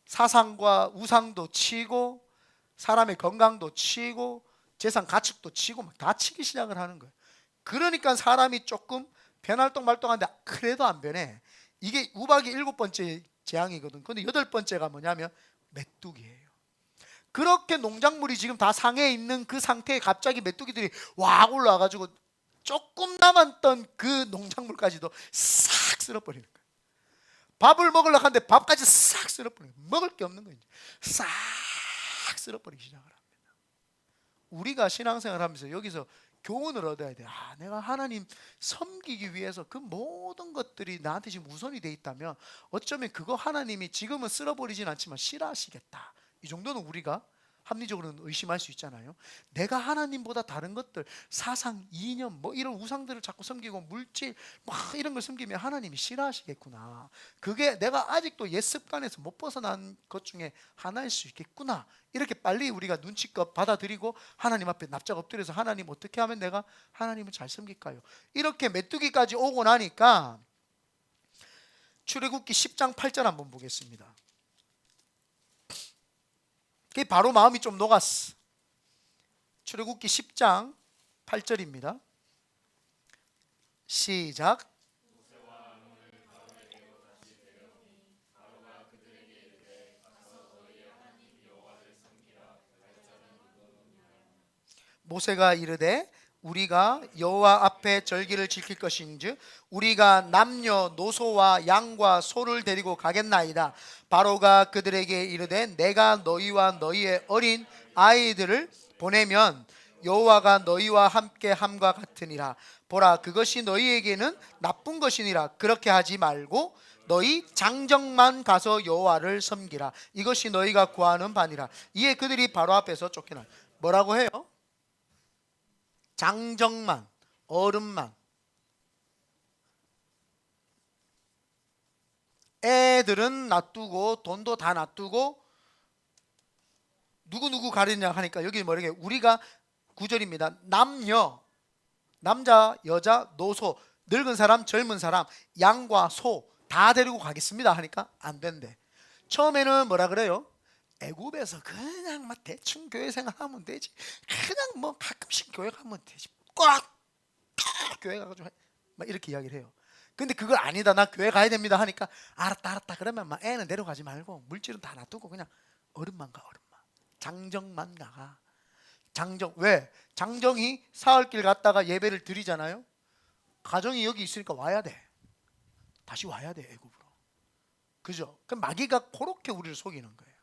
[SPEAKER 1] 사상과 우상도 치고 사람의 건강도 치고 재산 가축도 치고 막 다 치기 시작을 하는 거예요. 그러니까 사람이 조금 변할똥 말똥한데 그래도 안 변해. 이게 우박이 7번째 재앙이거든. 근데 8번째가 뭐냐면 메뚜기예요. 그렇게 농작물이 지금 다 상해 있는 그 상태에 갑자기 메뚜기들이 와 올라와가지고 조금 남았던 그 농작물까지도 싹 쓸어버리는 거예요. 밥을 먹으려고 하는데 밥까지 싹 쓸어버리는 거예요. 먹을 게 없는 거예요. 싹 쓸어버리기 시작을 합니다. 우리가 신앙생활 하면서 여기서 교훈을 얻어야 돼. 내가 하나님 섬기기 위해서 그 모든 것들이 나한테 지금 우선이 돼 있다면 어쩌면 그거 하나님이 지금은 쓸어버리진 않지만 싫어하시겠다. 이 정도는 우리가 합리적으로는 의심할 수 있잖아요. 내가 하나님보다 다른 것들, 사상, 이념, 뭐 이런 우상들을 자꾸 섬기고 물질 막 이런 걸 섬기면 하나님이 싫어하시겠구나. 그게 내가 아직도 옛 습관에서 못 벗어난 것 중에 하나일 수 있겠구나. 이렇게 빨리 우리가 눈치껏 받아들이고 하나님 앞에 납작 엎드려서 하나님 어떻게 하면 내가 하나님을 잘 섬길까요? 이렇게 메뚜기까지 오고 나니까 출애굽기 10장 8절 한번 보겠습니다. 그게 바로 마음이 좀 녹았어. 출애굽기 10장 8절입니다. 시작. 모세가 이르되 우리가 여호와 앞에 절기를 지킬 것인즉 우리가 남녀 노소와 양과 소를 데리고 가겠나이다. 바로가 그들에게 이르되 내가 너희와 너희의 어린 아이들을 보내면 여호와가 너희와 함께 함과 같으니라. 보라 그것이 너희에게는 나쁜 것이니라. 그렇게 하지 말고 너희 장정만 가서 여호와를 섬기라. 이것이 너희가 구하는 바니라. 이에 그들이 바로 앞에서 쫓겨나. 뭐라고 해요? 장정만, 어른만, 애들은 놔두고 돈도 다 놔두고 누구 가리냐 하니까 여기 뭐라게 우리가 9절입니다. 남녀, 남자, 여자, 노소, 늙은 사람, 젊은 사람, 양과 소 다 데리고 가겠습니다 하니까 안 된대. 처음에는 뭐라 그래요? 애굽에서 그냥 막 대충 교회 생활하면 되지, 그냥 뭐 가끔씩 교회 가면 되지, 꽉 교회 가가지고 막 이렇게 이야기를 해요. 근데 그걸 아니다, 나 교회 가야 됩니다 하니까 알았다 알았다. 그러면 막 애는 데려가지 말고 물질은 다 놔두고 그냥 어른만 가, 어른만, 장정만 나가. 장정, 왜? 장정이 사흘길 갔다가 예배를 드리잖아요. 가정이 여기 있으니까 와야 돼. 다시 와야 돼, 애굽으로. 그죠? 그럼 마귀가 그렇게 우리를 속이는 거예요.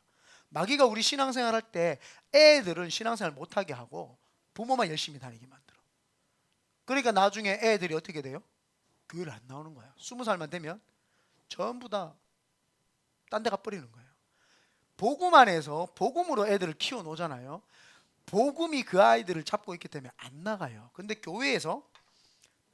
[SPEAKER 1] 마귀가 우리 신앙생활 할 때 애들은 신앙생활 못하게 하고 부모만 열심히 다니게 만들어. 그러니까 나중에 애들이 어떻게 돼요? 교회를 안 나오는 거예요. 20살만 되면 전부 다 딴 데 가버리는 거예요. 복음 안에서 복음으로 애들을 키워 놓잖아요. 복음이 그 아이들을 잡고 있기 때문에 안 나가요. 근데 교회에서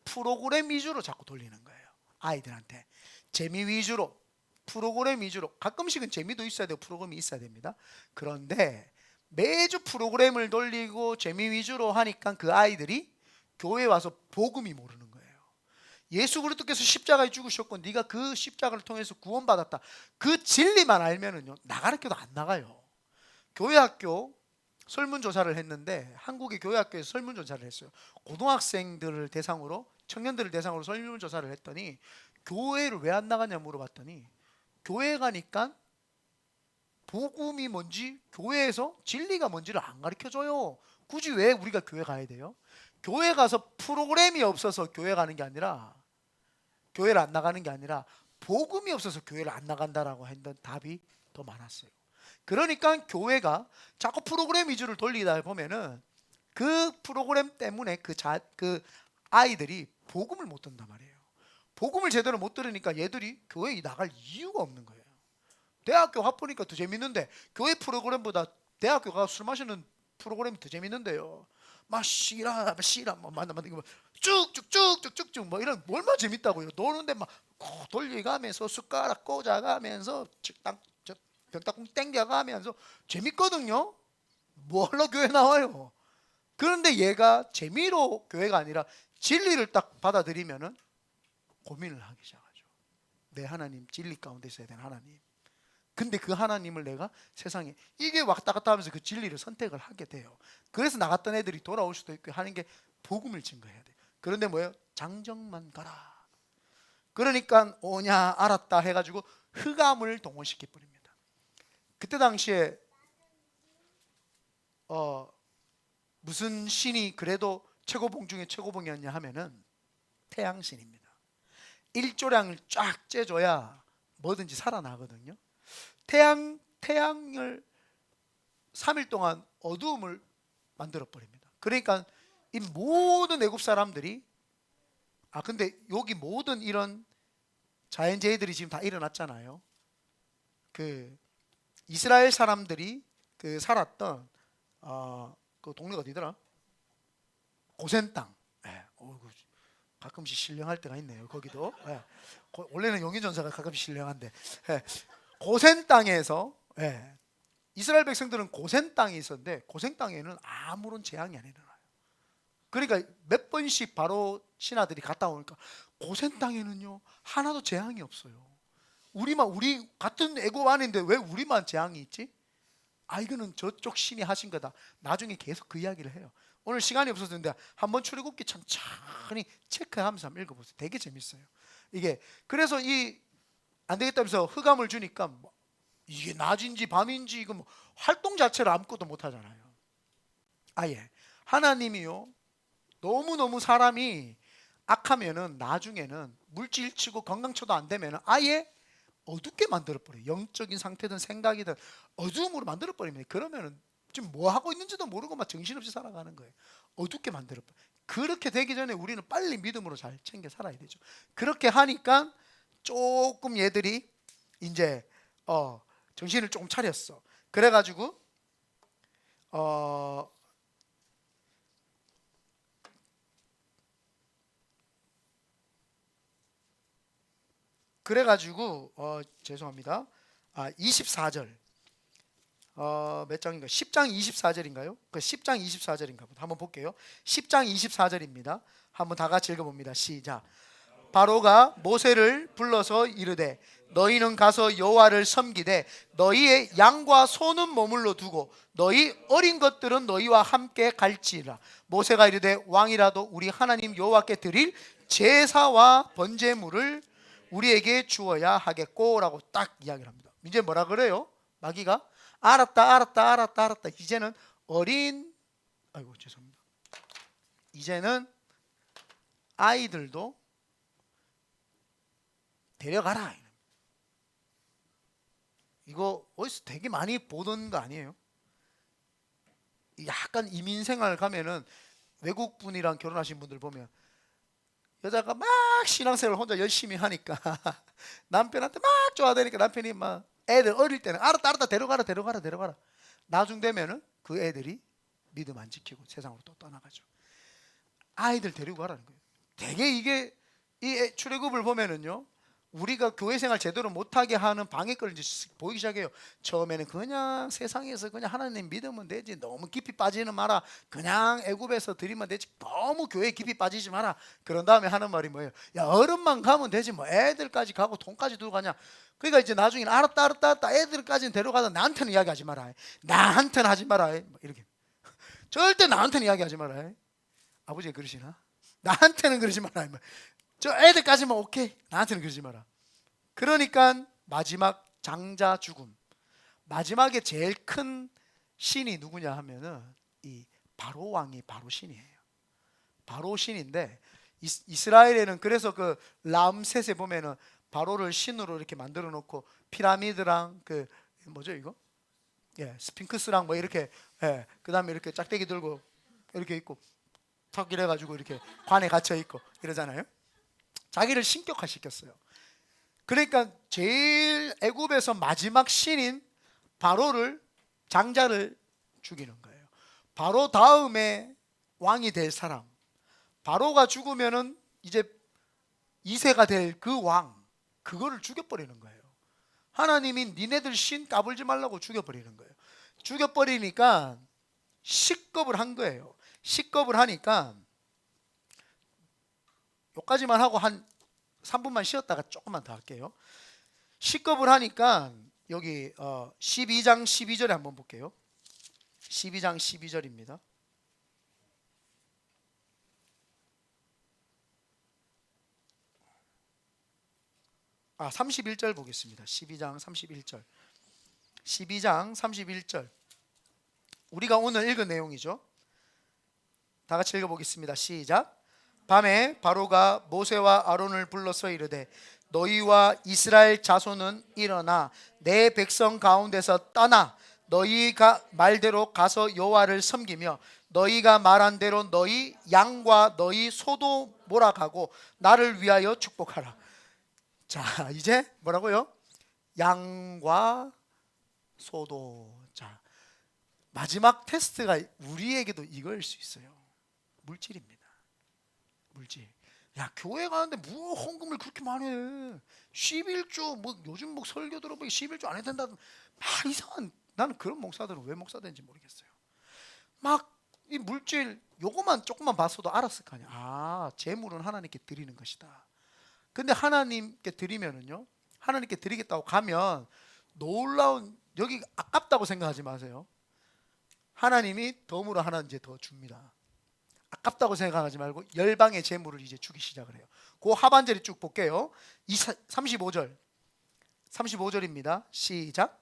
[SPEAKER 1] 프로그램 위주로 자꾸 돌리는 거예요. 아이들한테 재미 위주로, 프로그램 위주로. 가끔씩은 재미도 있어야 되고 프로그램이 있어야 됩니다. 그런데 매주 프로그램을 돌리고 재미 위주로 하니까 그 아이들이 교회에 와서 복음이 모르는 거예요. 예수 그리스도께서 십자가에 죽으셨고 네가 그 십자가를 통해서 구원받았다, 그 진리만 알면은요, 나가르쳐도 안 나가요. 교회 학교 설문조사를 했는데, 한국의 교회 학교에서 설문조사를 했어요. 고등학생들을 대상으로, 청년들을 대상으로 설문조사를 했더니 교회를 왜 안 나가냐 물어봤더니 교회 가니까 복음이 뭔지, 교회에서 진리가 뭔지를 안 가르쳐줘요. 굳이 왜 우리가 교회 가야 돼요? 교회 가서 프로그램이 없어서 교회 가는 게 아니라, 교회를 안 나가는 게 아니라 복음이 없어서 교회를 안 나간다라고 했던 답이 더 많았어요. 그러니까 교회가 자꾸 프로그램 위주를 돌리다 보면은 그 프로그램 때문에 그 아이들이 복음을 못 듣는단 말이에요. 복음을 제대로 못 들으니까 얘들이 교회에 나갈 이유가 없는 거예요. 대학교 가보니까 더 재밌는데, 교회 프로그램보다 대학교 가서 술 마시는 프로그램이 더 재밌는데요. 막 씨라 뭐 만나 쭉쭉쭉쭉쭉쭉 뭐 이런, 얼마나 재밌다고요. 노는데 막 돌려가면서 숟가락 꽂아가면서 병따궁 땡겨가면서 재밌거든요. 뭐하러 교회 나와요? 그런데 얘가 재미로 교회가 아니라 진리를 딱 받아들이면은 고민을 하기 시작하죠. 내 하나님, 진리 가운데 있어야 되는 하나님. 근데 그 하나님을 내가 세상에 이게 왔다 갔다 하면서 그 진리를 선택을 하게 돼요. 그래서 나갔던 애들이 돌아올 수도 있고 하는 게 복음을 증거해야 돼요. 그런데 뭐예요? 장정만 가라. 그러니까 오냐 알았다 해가지고 흑암을 동원시켜 버립니다. 그때 당시에 무슨 신이 그래도 최고봉 중에 최고봉이었냐 하면은 태양신입니다. 일조량을 쫙 쬐줘야 뭐든지 살아나거든요. 태양을 3일 동안 어두움을 만들어 버립니다. 그러니까 이 모든 애굽 사람들이, 근데 여기 모든 이런 자연재해들이 지금 다 일어났잖아요. 그 이스라엘 사람들이 그 살았던 그 동네가 어디더라? 고센 땅. 가끔씩 신령할 때가 있네요. 거기도. 원래는 용인전사가 가끔씩 신령한데, 고센 땅에서, 이스라엘 백성들은 고센 땅이 있었는데 고센 땅에는 아무런 재앙이 안 일어나요. 그러니까 몇 번씩 바로 신하들이 갔다 오니까 고센 땅에는요 하나도 재앙이 없어요. 우리 같은 애굽 안인데 왜 우리만 재앙이 있지? 이거는 저쪽 신이 하신 거다. 나중에 계속 그 이야기를 해요. 오늘 시간이 없었는데 한번 출애굽기 천천히 체크하면서 한번 읽어보세요. 되게 재밌어요. 이게 그래서 안 되겠다면서 흑암을 주니까 이게 낮인지 밤인지 이거 뭐 활동 자체를 아무것도 못 하잖아요. 아예 하나님이요, 너무너무 사람이 악하면은 나중에는 물질치고 건강쳐도 안 되면은 아예 어둡게 만들어버려요. 영적인 상태든 생각이든 어두움으로 만들어버립니다. 그러면은 지금 뭐 하고 있는지도 모르고 막 정신없이 살아가는 거예요. 어둡게 만들어버려요. 그렇게 되기 전에 우리는 빨리 믿음으로 잘 챙겨 살아야 되죠. 그렇게 하니까 조금 얘들이 이제 정신을 조금 차렸어. 그래가지고 죄송합니다. 24절 몇 장인가? 10장 24절인가요? 그 10장 24절인가 보다. 한번 볼게요. 10장 24절입니다. 한번 다 같이 읽어봅니다. 시작. 바로가 모세를 불러서 이르되 너희는 가서 여호와를 섬기되 너희의 양과 소는 머물러 두고 너희 어린 것들은 너희와 함께 갈지라. 모세가 이르되 왕이라도 우리 하나님 여호와께 드릴 제사와 번제물을 우리에게 주어야 하겠고라고 딱 이야기를 합니다. 이제 뭐라 그래요? 마귀가 알았다. 이제는 죄송합니다. 이제는 아이들도 데려가라. 이거 어디서 되게 많이 보던 거 아니에요? 약간 이민생활 가면은 외국 분이랑 결혼하신 분들 보면 여자가 막 신앙생활 혼자 열심히 하니까 남편한테 막 좋아하니까 남편이 막 애들 어릴 때는 알았다 데려가라. 나중 되면은 그 애들이 믿음 안 지키고 세상으로 또 떠나가죠. 아이들 데리고 가라는 거예요. 되게 이게 이 출애굽을 보면은요, 우리가 교회 생활 제대로 못하게 하는 방해거리 이제 보이기 시작해요. 처음에는 그냥 세상에서 그냥 하나님 믿으면 되지, 너무 깊이 빠지는 마라. 그냥 애굽에서 드리면 되지, 너무 교회에 깊이 빠지지 마라. 그런 다음에 하는 말이 뭐예요? 야, 어른만 가면 되지 뭐 애들까지 가고 돈까지 두고 가냐. 그러니까 이제 나중에는 알았다 애들까지는 데려가다 나한테는 이야기하지 마라. 나한테는 하지 마라. 이렇게 절대 나한테는 이야기하지 마라. 아버지가 그러시나? 나한테는 그러지 마라. 저 애들까지만 오케이, 나한테는 그러지 마라. 그러니까 마지막 장자 죽음, 마지막에 제일 큰 신이 누구냐 하면은 이 바로 왕이 바로 신이에요. 바로 신인데 이스라엘에는 그래서 그 람셋에 보면은 바로를 신으로 이렇게 만들어 놓고 피라미드랑 그 뭐죠 이거? 스핑크스랑 뭐 이렇게 그다음에 이렇게 짝대기 들고 이렇게 있고 턱 이래 가지고 이렇게 관에 갇혀 있고 이러잖아요. 자기를 신격화 시켰어요. 그러니까 제일 애굽에서 마지막 신인 바로를 장자를 죽이는 거예요. 바로 다음에 왕이 될 사람, 바로가 죽으면은 이제 2세가 될 그 왕, 그거를 죽여버리는 거예요. 하나님이 니네들 신 까불지 말라고 죽여버리는 거예요. 죽여버리니까 식겁을 한 거예요. 식겁을 하니까 여기까지만 하고 한 3분만 쉬었다가 조금만 더 할게요. 식겁을 하니까 여기 12장 12절에 한번 볼게요. 12장 12절입니다. 31절 보겠습니다. 12장 31절. 12장 31절. 우리가 오늘 읽은 내용이죠. 다 같이 읽어보겠습니다. 시작. 밤에 바로가 모세와 아론을 불러서 이르되 너희와 이스라엘 자손은 일어나 내 백성 가운데서 떠나 너희가 말대로 가서 여호와를 섬기며 너희가 말한 대로 너희 양과 너희 소도 몰아가고 나를 위하여 축복하라. 자, 이제 뭐라고요? 양과 소도. 자, 마지막 테스트가 우리에게도 이거일 수 있어요. 물질입니다. 물질. 야, 교회 가는데 뭐 헌금을 그렇게 많이 해? 11조 뭐 요즘 뭐 설교 들어보니 11조 안 해도 된다. 막 이상한, 나는 그런 목사들은 왜 목사 되는지 모르겠어요. 막 이 물질 요거만 조금만 봤어도 알았을 거 아니야. 아, 재물은 하나님께 드리는 것이다. 근데 하나님께 드리면은요, 하나님께 드리겠다고 가면 놀라운, 여기 아깝다고 생각하지 마세요. 하나님이 덤으로 하나 이제 더 줍니다. 아깝다고 생각하지 말고 열방의 재물을 이제 주기 시작을 해요. 그 하반절에 쭉 볼게요. 35절 35절입니다. 시작.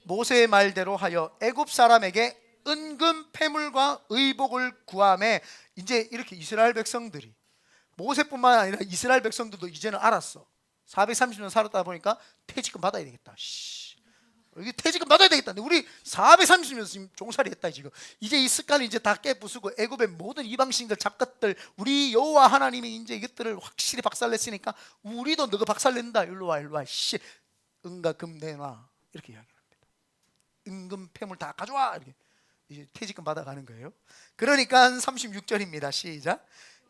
[SPEAKER 1] 모세의 말대로 하여 애굽 사람에게 은금 패물과 의복을 구하매. 이제 이렇게 이스라엘 백성들이, 모세뿐만 아니라 이스라엘 백성들도 이제는 알았어. 430년 살았다 보니까 퇴직금 받아야 되겠다. 이게 퇴직금 받아야 되겠다. 우리 430년 지금 종살이 했다 지금. 이제 이 습관을 이제 다 깨부수고 애굽의 모든 이방신들 잡것들, 우리 여호와 하나님이 이제 이것들을 확실히 박살냈으니까 우리도 너가 박살낸다. 일로 와. 은과 금 내놔. 이렇게 이야기합니다. 은금 패물 다 가져와. 이렇게 이제 퇴직금 받아가는 거예요. 그러니까 36절입니다. 시작.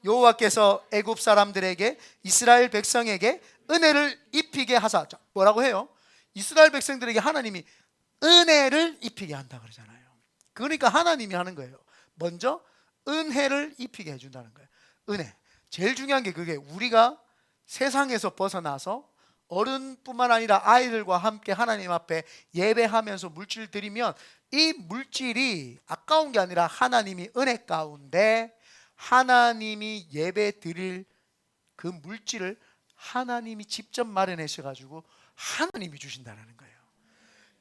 [SPEAKER 1] 여호와께서 애굽 사람들에게 이스라엘 백성에게 은혜를 입히게 하사. 자, 뭐라고 해요? 이스라엘 백성들에게 하나님이 은혜를 입히게 한다 그러잖아요. 그러니까 하나님이 하는 거예요. 먼저 은혜를 입히게 해준다는 거예요. 은혜. 제일 중요한 게 그게 우리가 세상에서 벗어나서 어른뿐만 아니라 아이들과 함께 하나님 앞에 예배하면서 물질 드리면 이 물질이 아까운 게 아니라 하나님이 은혜 가운데 하나님이 예배 드릴 그 물질을 하나님이 직접 마련하셔가지고 하나님이 주신다는 거예요.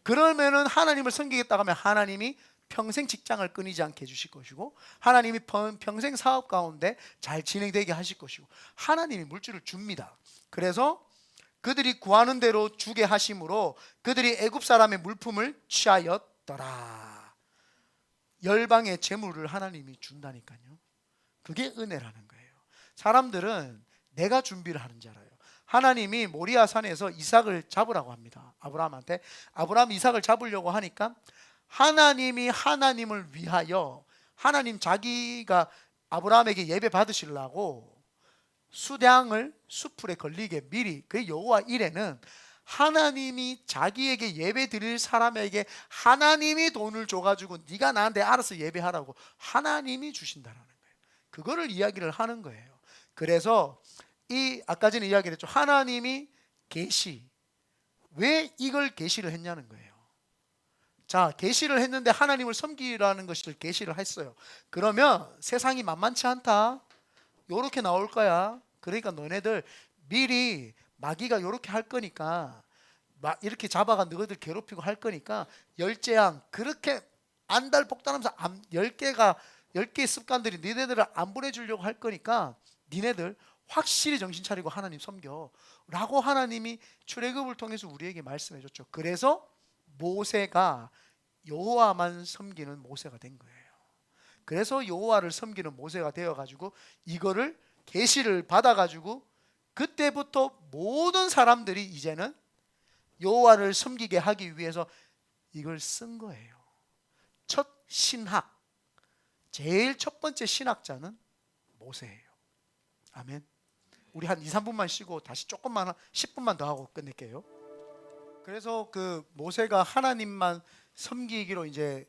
[SPEAKER 1] 그러면은 하나님을 섬기겠다고 하면 하나님이 평생 직장을 끊이지 않게 해주실 것이고, 하나님이 평생 사업 가운데 잘 진행되게 하실 것이고, 하나님이 물질을 줍니다. 그래서 그들이 구하는 대로 주게 하심으로 그들이 애굽 사람의 물품을 취하였더라. 열방의 재물을 하나님이 준다니까요. 그게 은혜라는 거예요. 사람들은 내가 준비를 하는 줄 알아요. 하나님이 모리아 산에서 이삭을 잡으라고 합니다. 아브라함한테. 아브라함 이삭을 잡으려고 하니까 하나님이 하나님을 위하여, 하나님 자기가 아브라함에게 예배 받으시려고 수량을 수풀에 걸리게 미리, 그 여호와 일에는 하나님이 자기에게 예배 드릴 사람에게 하나님이 돈을 줘가지고 네가 나한테 알아서 예배하라고 하나님이 주신다라는 거예요. 그거를 이야기를 하는 거예요. 그래서 이 아까 전에 이야기를 했죠. 하나님이 계시, 왜 이걸 계시를 했냐는 거예요. 자, 계시를 했는데 하나님을 섬기라는 것을 계시를 했어요. 그러면 세상이 만만치 않다, 요렇게 나올 거야. 그러니까 너네들 미리 마귀가 요렇게 할 거니까, 이렇게 잡아가 너희들 괴롭히고 할 거니까 열재앙 그렇게 안달복달하면서 10개의 습관들이 니네들을 안 보내주려고 할 거니까 니네들 확실히 정신 차리고 하나님 섬겨 라고 하나님이 출애굽을 통해서 우리에게 말씀해 줬죠. 그래서 모세가 여호와만 섬기는 모세가 된 거예요. 그래서 여호와를 섬기는 모세가 되어가지고 이거를 계시를 받아가지고 그때부터 모든 사람들이 이제는 여호와를 섬기게 하기 위해서 이걸 쓴 거예요. 첫 신학, 제일 첫 번째 신학자는 모세예요. 아멘. 우리 한 2, 3분만 쉬고 다시 조금만 10분만 더 하고 끝낼게요. 그래서 그 모세가 하나님만 섬기기로 이제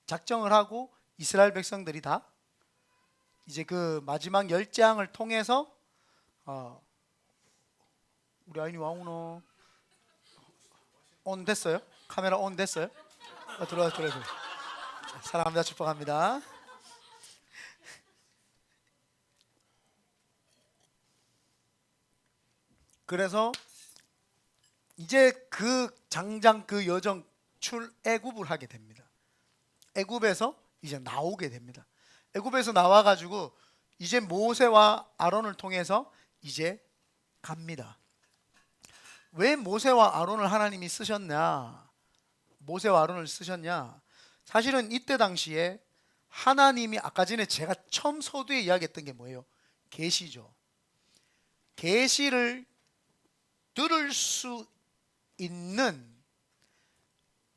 [SPEAKER 1] 작정을 하고 이스라엘 백성들이 다 이제 그 마지막 10재앙을 통해서 우리 아이니 와우노 온 됐어요? 카메라 온 됐어요? 들어와. 사랑합니다. 축복합니다. 그래서 이제 그 장장 그 여정 출애굽을 하게 됩니다. 애굽에서 이제 나오게 됩니다. 애굽에서 나와가지고 이제 모세와 아론을 통해서 이제 갑니다. 왜 모세와 아론을 하나님이 쓰셨냐? 모세와 아론을 쓰셨냐? 사실은 이때 당시에 하나님이 아까 전에 제가 처음 서두에 이야기했던 게 뭐예요? 계시죠. 계시를 들을 수 있는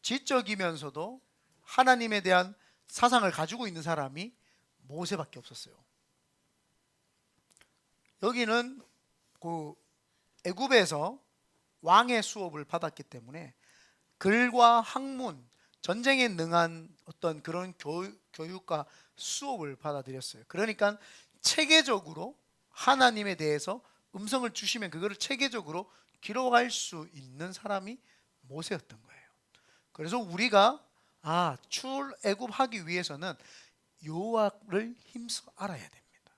[SPEAKER 1] 지적이면서도 하나님에 대한 사상을 가지고 있는 사람이 모세밖에 없었어요. 여기는 그 애굽에서 왕의 수업을 받았기 때문에 글과 학문, 전쟁에 능한 어떤 그런 교육과 수업을 받아들였어요. 그러니까 체계적으로 하나님에 대해서 음성을 주시면 그거를 체계적으로 기록할 수 있는 사람이 모세였던 거예요. 그래서 우리가 출애굽하기 위해서는 여호와를 힘써 알아야 됩니다.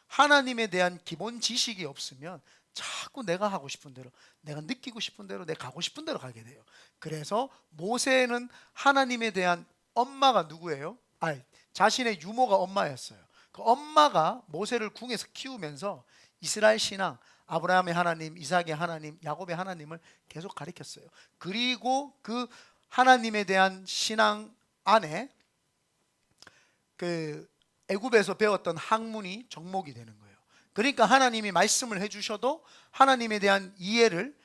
[SPEAKER 1] 하나님에 대한 기본 지식이 없으면 자꾸 내가 하고 싶은 대로, 내가 느끼고 싶은 대로, 내가 가고 싶은 대로 가게 돼요. 그래서 모세는 하나님에 대한 엄마가 누구예요? 자신의 유모가 엄마였어요. 그 엄마가 모세를 궁에서 키우면서 이스라엘 신앙, 아브라함의 하나님, 이삭의 하나님, 야곱의 하나님을 계속 가르쳤어요. 그리고 그 하나님에 대한 신앙 안에 그 애굽에서 배웠던 학문이 접목이 되는 거예요. 그러니까 하나님이 말씀을 해주셔도 하나님에 대한 이해를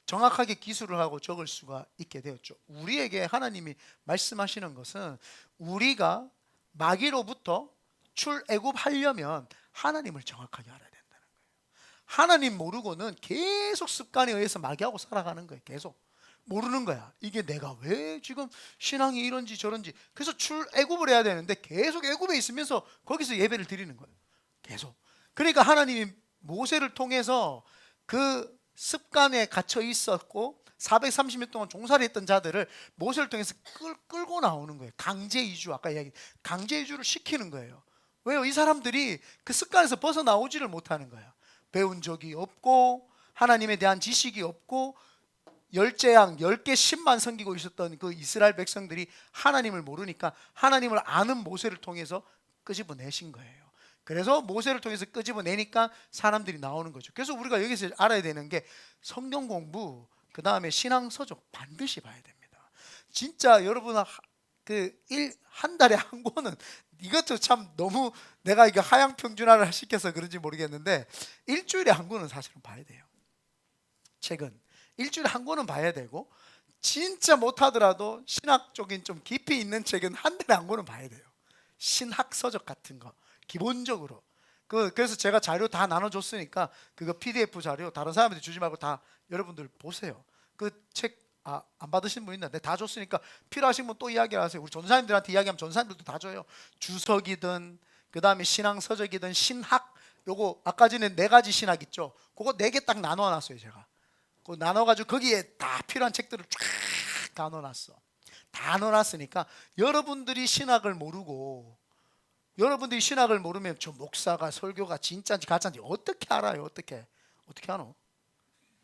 [SPEAKER 1] 정확하게 기술을 하고 적을 수가 있게 되었죠. 우리에게 하나님이 말씀하시는 것은 우리가 마귀로부터 출애굽하려면 하나님을 정확하게 알아야 된다는 거예요. 하나님 모르고는 계속 습관에 의해서 마귀하고 살아가는 거예요. 계속. 모르는 거야. 이게 내가 왜 지금 신앙이 이런지 저런지. 그래서 출애굽을 해야 되는데 계속 애굽에 있으면서 거기서 예배를 드리는 거예요. 계속. 그러니까 하나님이 모세를 통해서 그 습관에 갇혀 있었고 430년 동안 종살이 했던 자들을 모세를 통해서 끌고 나오는 거예요. 강제 이주, 아까 이야기 강제 이주를 시키는 거예요. 왜요? 이 사람들이 그 습관에서 벗어나오지를 못하는 거예요. 배운 적이 없고 하나님에 대한 지식이 없고 열재앙 10개 신만 섬기고 있었던 그 이스라엘 백성들이 하나님을 모르니까 하나님을 아는 모세를 통해서 끄집어내신 거예요. 그래서 모세를 통해서 끄집어내니까 사람들이 나오는 거죠. 그래서 우리가 여기서 알아야 되는 게 성경 공부, 그 다음에 신앙 서적 반드시 봐야 됩니다. 진짜 여러분 한 달에 한 권은, 이것도 참 너무 내가 이거 하향 평준화를 시켜서 그런지 모르겠는데 일주일에 한 권은 사실은 봐야 돼요. 책은 일주일에 한 권은 봐야 되고, 진짜 못하더라도 신학적인 좀 깊이 있는 책은 한 달에 한 권은 봐야 돼요. 신학 서적 같은 거 기본적으로. 그래서 제가 자료 다 나눠줬으니까 그거 PDF 자료 다른 사람한테 주지 말고 다 여러분들 보세요. 그 책 안 받으신 분 있나? 다 줬으니까 필요하신 분 또 이야기하세요. 우리 전사님들한테 이야기하면 전사님들도 다 줘요. 주석이든 그 다음에 신앙 서적이든 신학, 요거 아까 전에 4가지 신학 있죠. 그거 4개 딱 나눠놨어요. 제가 그거 나눠가지고 거기에 다 필요한 책들을 쫙 나눠놨어. 다 넣어놨으니까 여러분들이 신학을 모르고, 여러분들이 신학을 모르면 저 목사가 설교가 진짜인지 가짜인지 어떻게 알아요? 어떻게 하노?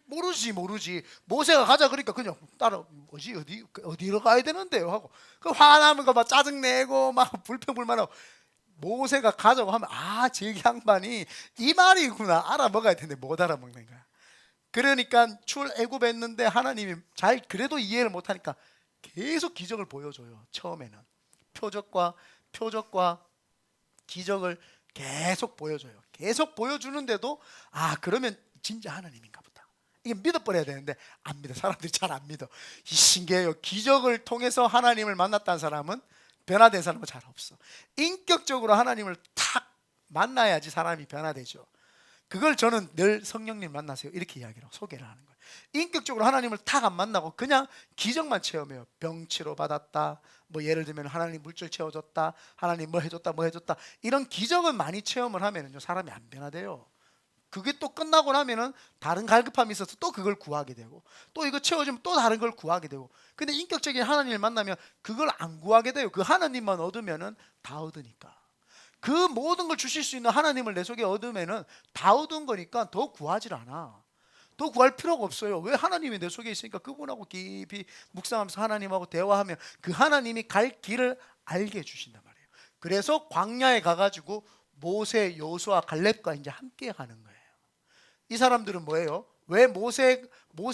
[SPEAKER 1] 모르지. 모세가 가자 그러니까 그냥 따라 어디로 가야 되는데요 하고, 그 화나면 막 짜증내고 막 불평불만하고, 모세가 가자고 하면 저 양반이 이 말이구나 알아먹어야 되는데 못 알아먹는 거야. 그러니까 출애굽했는데 하나님이 잘 그래도 이해를 못하니까 계속 기적을 보여줘요. 처음에는 표적과 기적을 계속 보여줘요. 계속 보여주는데도 그러면 진짜 하나님인가 보다, 이게 믿어버려야 되는데 안 믿어. 사람들이 잘 안 믿어. 이 신기해요. 기적을 통해서 하나님을 만났다는 사람은, 변화된 사람은 잘 없어. 인격적으로 하나님을 탁 만나야지 사람이 변화되죠. 그걸 저는 늘 성령님 만나세요 이렇게 이야기를 소개를 하는 거예요. 인격적으로 하나님을 탁 안 만나고 그냥 기적만 체험해요. 병 치료 받았다, 뭐 예를 들면 하나님 물질 채워줬다, 하나님 뭐 해줬다 이런 기적은 많이 체험을 하면은요 사람이 안 변화돼요. 그게 또 끝나고 나면은 다른 갈급함이 있어서 또 그걸 구하게 되고, 또 이거 채워주면 또 다른 걸 구하게 되고. 근데 인격적인 하나님을 만나면 그걸 안 구하게 돼요. 그 하나님만 얻으면은 다 얻으니까. 그 모든 걸 주실 수 있는 하나님을 내 속에 얻으면은 다 얻은 거니까 더 구하질 않아. 더 구할 필요가 없어요. 왜? 하나님이 내 속에 있으니까 그분하고 깊이 묵상하면서 하나님하고 대화하면 그 하나님이 갈 길을 알게 해주신단 말이에요. 그래서 광야에 가가지고 모세, 여호수아, 갈렙과 이제 함께 가는 거예요. 이 사람들은 뭐예요? 왜 모세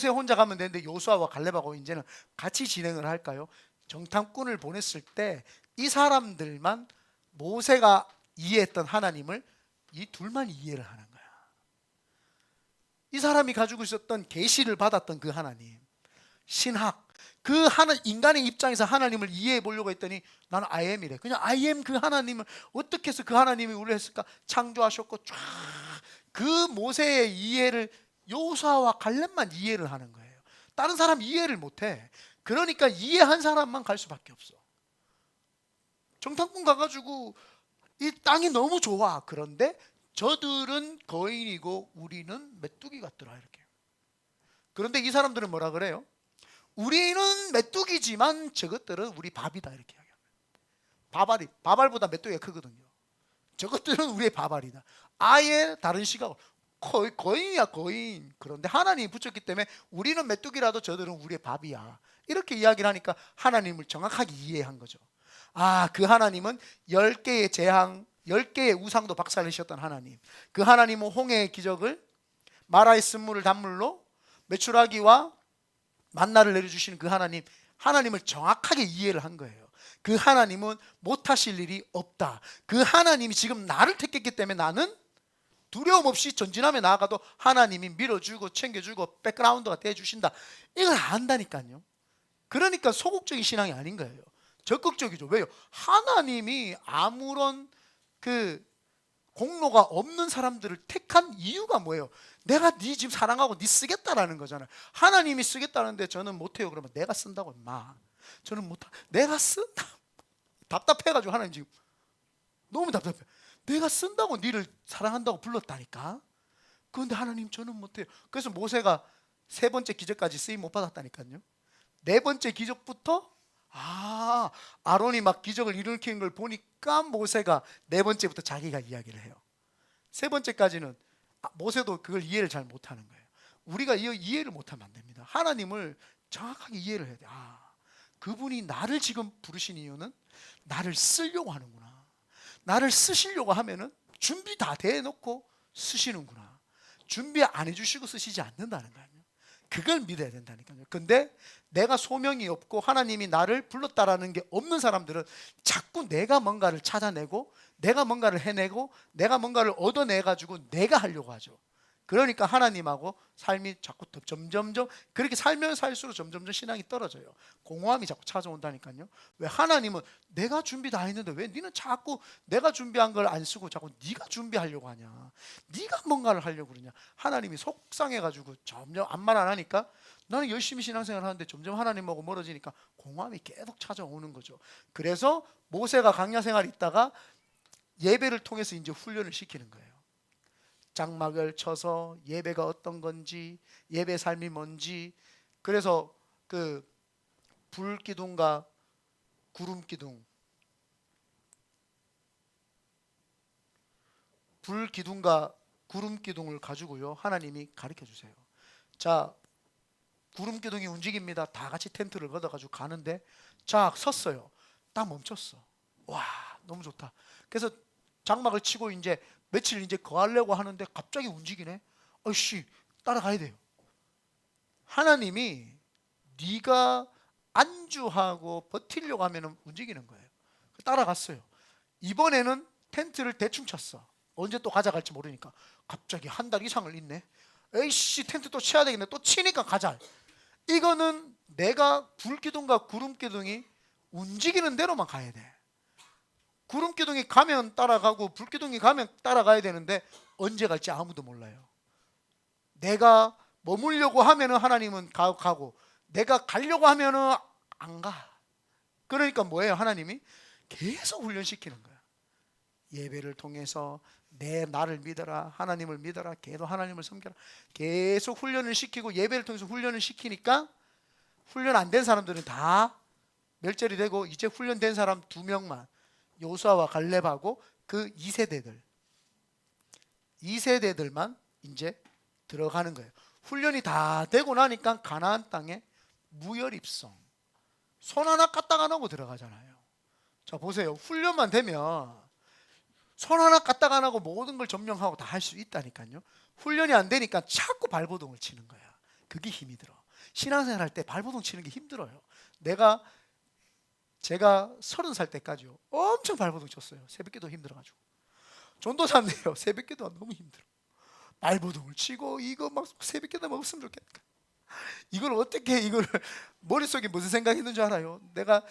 [SPEAKER 1] 혼자 가면 되는데 여호수아와 갈렙하고 이제는 같이 진행을 할까요? 정탐꾼을 보냈을 때 이 사람들만, 모세가 이해했던 하나님을 이 둘만 이해를 하는 거야. 이 사람이 가지고 있었던 계시를 받았던 그 하나님, 신학, 그 인간의 입장에서 하나님을 이해해 보려고 했더니 나는 I am이래. 그냥 I am 그 하나님을 어떻게 해서 그 하나님이 우리를 했을까? 창조하셨고 쫙 그 모세의 이해를 여호수아와 갈렙만 이해를 하는 거예요. 다른 사람 이해를 못해. 그러니까 이해한 사람만 갈 수밖에 없어. 정탐꾼 가가지고 이 땅이 너무 좋아. 그런데 저들은 거인이고 우리는 메뚜기 같더라 이렇게. 그런데 이 사람들은 뭐라 그래요? 우리는 메뚜기지만 저것들은 우리 밥이다 이렇게 이야기합니다. 밥알보다 메뚜기가 크거든요. 저것들은 우리의 밥알이다. 아예 다른 시각으로 거인이야 거인. 그런데 하나님이 붙였기 때문에 우리는 메뚜기라도 저들은 우리의 밥이야 이렇게 이야기를 하니까 하나님을 정확하게 이해한 거죠. 그 하나님은 10개의 재앙, 10개의 우상도 박살내셨던 하나님. 그 하나님은 홍해의 기적을, 마라의 쓴물을 단물로, 메추라기와 만나를 내려주시는 그 하나님을 정확하게 이해를 한 거예요. 그 하나님은 못하실 일이 없다. 그 하나님이 지금 나를 택했기 때문에 나는 두려움 없이 전진하며 나아가도 하나님이 밀어주고 챙겨주고 백그라운드가 돼주신다. 이걸 안다니까요. 그러니까 소극적인 신앙이 아닌 거예요. 적극적이죠. 왜요? 하나님이 아무런 공로가 없는 사람들을 택한 이유가 뭐예요? 내가 네 지금 사랑하고 네 쓰겠다라는 거잖아요. 하나님이 쓰겠다는데 저는 못해요. 그러면 내가 쓴다고 임마. 저는 못하. 내가 쓴다. 답답해가지고 하나님 지금 너무 답답해. 내가 쓴다고 니를 사랑한다고 불렀다니까. 그런데 하나님 저는 못해요. 그래서 모세가 세 번째 기적까지 쓰임 못 받았다니까요. 네 번째 기적부터 아론이 막 기적을 일으키는 걸 보니까 모세가 네 번째부터 자기가 이야기를 해요. 세 번째까지는 모세도 그걸 이해를 잘 못하는 거예요. 우리가 이해를 못하면 안 됩니다. 하나님을 정확하게 이해를 해야 돼. 그분이 나를 지금 부르신 이유는 나를 쓰려고 하는구나. 나를 쓰시려고 하면은 준비 다 대놓고 쓰시는구나. 준비 안 해주시고 쓰시지 않는다는 거예요. 그걸 믿어야 된다니까요. 근데 내가 소명이 없고 하나님이 나를 불렀다라는 게 없는 사람들은 자꾸 내가 뭔가를 찾아내고 내가 뭔가를 해내고 내가 뭔가를 얻어내가지고 내가 하려고 하죠. 그러니까 하나님하고 삶이 자꾸 점점점 그렇게 살면 살수록 점점점 신앙이 떨어져요. 공허함이 자꾸 찾아온다니까요. 왜 하나님은 내가 준비 다 했는데 왜 너는 자꾸 내가 준비한 걸 안 쓰고 자꾸 네가 준비하려고 하냐. 네가 뭔가를 하려고 그러냐. 하나님이 속상해가지고 점점 아무 말 안 하니까 나는 열심히 신앙생활 하는데 점점 하나님하고 멀어지니까 공허함이 계속 찾아오는 거죠. 그래서 모세가 광야 생활 있다가 예배를 통해서 이제 훈련을 시키는 거예요. 장막을 쳐서 예배가 어떤 건지 예배 삶이 뭔지. 그래서 그 불기둥과 구름기둥, 불기둥과 구름기둥을 가지고요 하나님이 가르쳐 주세요. 자, 구름기둥이 움직입니다. 다 같이 텐트를 걷어가지고 가는데 자 섰어요. 딱 멈췄어. 와 너무 좋다. 그래서 장막을 치고 이제 며칠 이제 거하려고 하는데 갑자기 움직이네. 어이씨 따라가야 돼요. 하나님이 네가 안주하고 버티려고 하면 움직이는 거예요. 따라갔어요. 이번에는 텐트를 대충 쳤어. 언제 또 가져갈지 모르니까 갑자기 한 달 이상을 있네. 에이씨 텐트 또 쳐야 되겠네. 또 치니까 가자. 이거는 내가 불기둥과 구름기둥이 움직이는 대로만 가야 돼. 구름기둥이 가면 따라가고 불기둥이 가면 따라가야 되는데 언제 갈지 아무도 몰라요. 내가 머물려고 하면은 하나님은 가고 내가 가려고 하면은 안 가. 그러니까 뭐예요? 하나님이 계속 훈련시키는 거야. 예배를 통해서 나를 믿어라, 하나님을 믿어라, 계속 하나님을 섬겨라. 계속 훈련을 시키고 예배를 통해서 훈련을 시키니까 훈련 안 된 사람들은 다 멸절이 되고 이제 훈련된 사람 2명만 요수아와 갈렙하고 그 2세대들만 이제 들어가는 거예요. 훈련이 다 되고 나니까 가나안 땅에 무혈입성 손 하나 까딱 안 하고 들어가잖아요. 자 보세요. 훈련만 되면 손 하나 까딱 안 하고 모든 걸 점령하고 다 할 수 있다니까요. 훈련이 안 되니까 자꾸 발버둥을 치는 거야. 그게 힘이 들어. 신앙생활 할 때 발버둥 치는 게 힘들어요. 제가 30살 때까지요 엄청 발버둥 쳤어요. 새벽기도 힘들어가지고. 전도사인데요 새벽기도가 너무 힘들어. 발버둥을 치고 이거 막 새벽기도만 없으면 좋겠다. 이걸 어떻게 이걸 머릿속에 무슨 생각이 있는 줄 알아요? 내가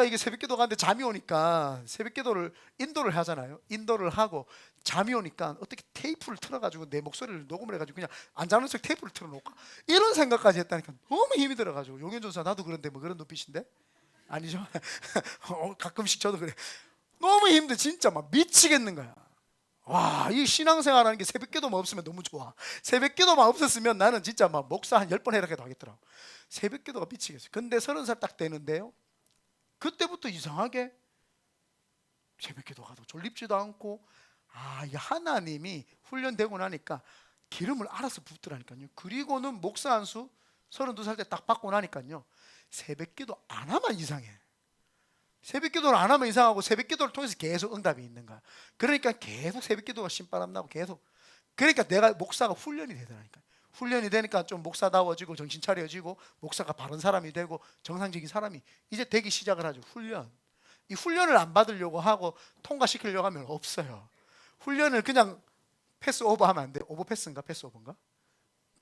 [SPEAKER 1] 이게 새벽기도 가는데 잠이 오니까 새벽기도를 인도를 하잖아요. 인도를 하고 잠이 오니까 어떻게 테이프를 틀어가지고 내 목소리를 녹음을 해가지고 그냥 안 자는 척 테이프를 틀어놓을까? 이런 생각까지 했다니까 너무 힘이 들어가지고. 용현전사 나도 그런데 뭐 그런 눈빛인데? 아니죠? 가끔씩 저도 그래. 너무 힘들어. 진짜 막 미치겠는 거야. 와, 이 신앙생활하는 게 새벽기도만 없으면 너무 좋아. 새벽기도만 없었으면 나는 진짜 막 목사 한 10번 해라해도 하겠더라고. 새벽기도가 미치겠어요. 근데 30살 딱 되는데요 그때부터 이상하게 새벽기도 가도 졸립지도 않고 이 하나님이 훈련되고 나니까 기름을 알아서 붓더라니까요. 그리고는 목사 안수 32살 때 딱 받고 나니까요 새벽기도 안 하면 이상해. 새벽기도를 안 하면 이상하고 새벽기도를 통해서 계속 응답이 있는 거야. 그러니까 계속 새벽기도가 신바람 나고 계속. 그러니까 내가 목사가 훈련이 되더라니까. 훈련이 되니까 좀 목사다워지고 정신 차려지고 목사가 바른 사람이 되고 정상적인 사람이 이제 되기 시작을 하죠. 훈련. 이 훈련을 안 받으려고 하고 통과시키려고 하면 없어요. 훈련을 그냥 패스오버 하면 안 돼. 오버 패스인가 패스오버인가?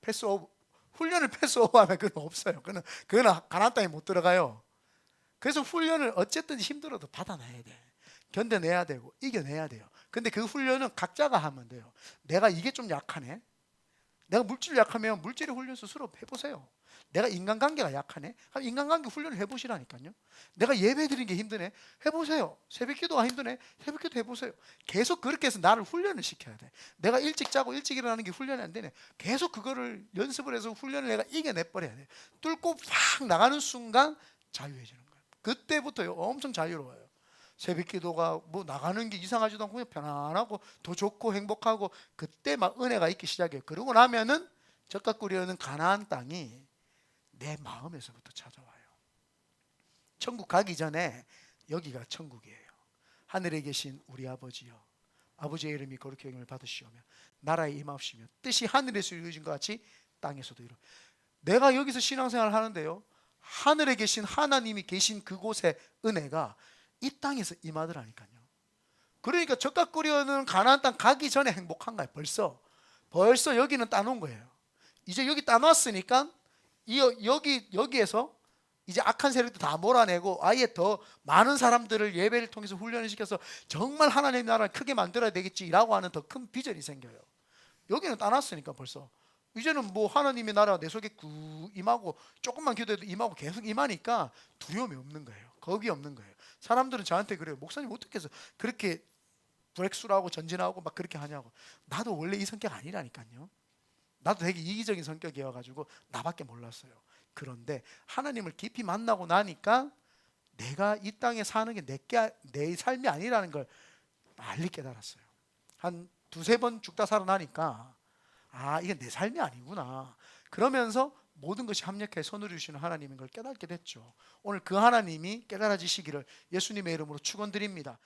[SPEAKER 1] 패스오버. 훈련을 패스오버 하면 그건 없어요. 그거는 가나안 땅에 못 들어가요. 그래서 훈련을 어쨌든 힘들어도 받아내야 돼. 견뎌내야 되고 이겨내야 돼요. 근데 그 훈련은 각자가 하면 돼요. 내가 이게 좀 약하네. 내가 물질 약하면 물질의 훈련 스스로 해보세요. 내가 인간관계가 약하네. 그럼 인간관계 훈련을 해보시라니까요. 내가 예배 드리는 게 힘드네. 해보세요. 새벽기도가 힘드네. 새벽기도 해보세요. 계속 그렇게 해서 나를 훈련을 시켜야 돼. 내가 일찍 자고 일찍 일어나는 게 훈련이 안 되네. 계속 그거를 연습을 해서 훈련을 내가 이겨내버려야 돼. 뚫고 팍 나가는 순간 자유해지는 거예요. 그때부터 엄청 자유로워요. 새벽기도가 뭐 나가는 게 이상하지도 않고 그냥 편안하고 더 좋고 행복하고, 그때 막 은혜가 있기 시작해요. 그러고 나면은 젖과 꿀이 흐르는 가나안 땅이 내 마음에서부터 찾아와요. 천국 가기 전에 여기가 천국이에요. 하늘에 계신 우리 아버지여, 아버지의 이름이 거룩히 여김을 받으시오며 나라에 임하옵시며 뜻이 하늘에서 이루어진 것 같이 땅에서도 이루어. 내가 여기서 신앙생활을 하는데요, 하늘에 계신 하나님이 계신 그곳의 은혜가 이 땅에서 임하더라니까요. 그러니까 젖과 꿀이 흐르는 가나안 땅 가기 전에 행복한 거예요. 벌써 여기는 따놓은 거예요. 이제 여기 따놨으니까 여기에서 이제 악한 세력도 다 몰아내고 아예 더 많은 사람들을 예배를 통해서 훈련을 시켜서 정말 하나님의 나라를 크게 만들어야 되겠지라고 하는 더 큰 비전이 생겨요. 여기는 따놨으니까 벌써 이제는 뭐 하나님의 나라가 내 속에 임하고, 조금만 기도해도 임하고 계속 임하니까 두려움이 없는 거예요. 겁이 없는 거예요. 사람들은 저한테 그래요. 목사님 어떻게 해서 그렇게 브렉스루하고 전진하고 막 그렇게 하냐고. 나도 원래 이 성격 아니라니까요. 나도 되게 이기적인 성격이어가지고 나밖에 몰랐어요. 그런데 하나님을 깊이 만나고 나니까 내가 이 땅에 사는 게 내 삶이 아니라는 걸 빨리 깨달았어요. 한 두세 번 죽다 살아나니까 아, 이게 내 삶이 아니구나. 그러면서 모든 것이 합력해 손을 주시는 하나님인 걸 깨닫게 됐죠. 오늘 그 하나님이 깨달아지시기를 예수님의 이름으로 축원드립니다.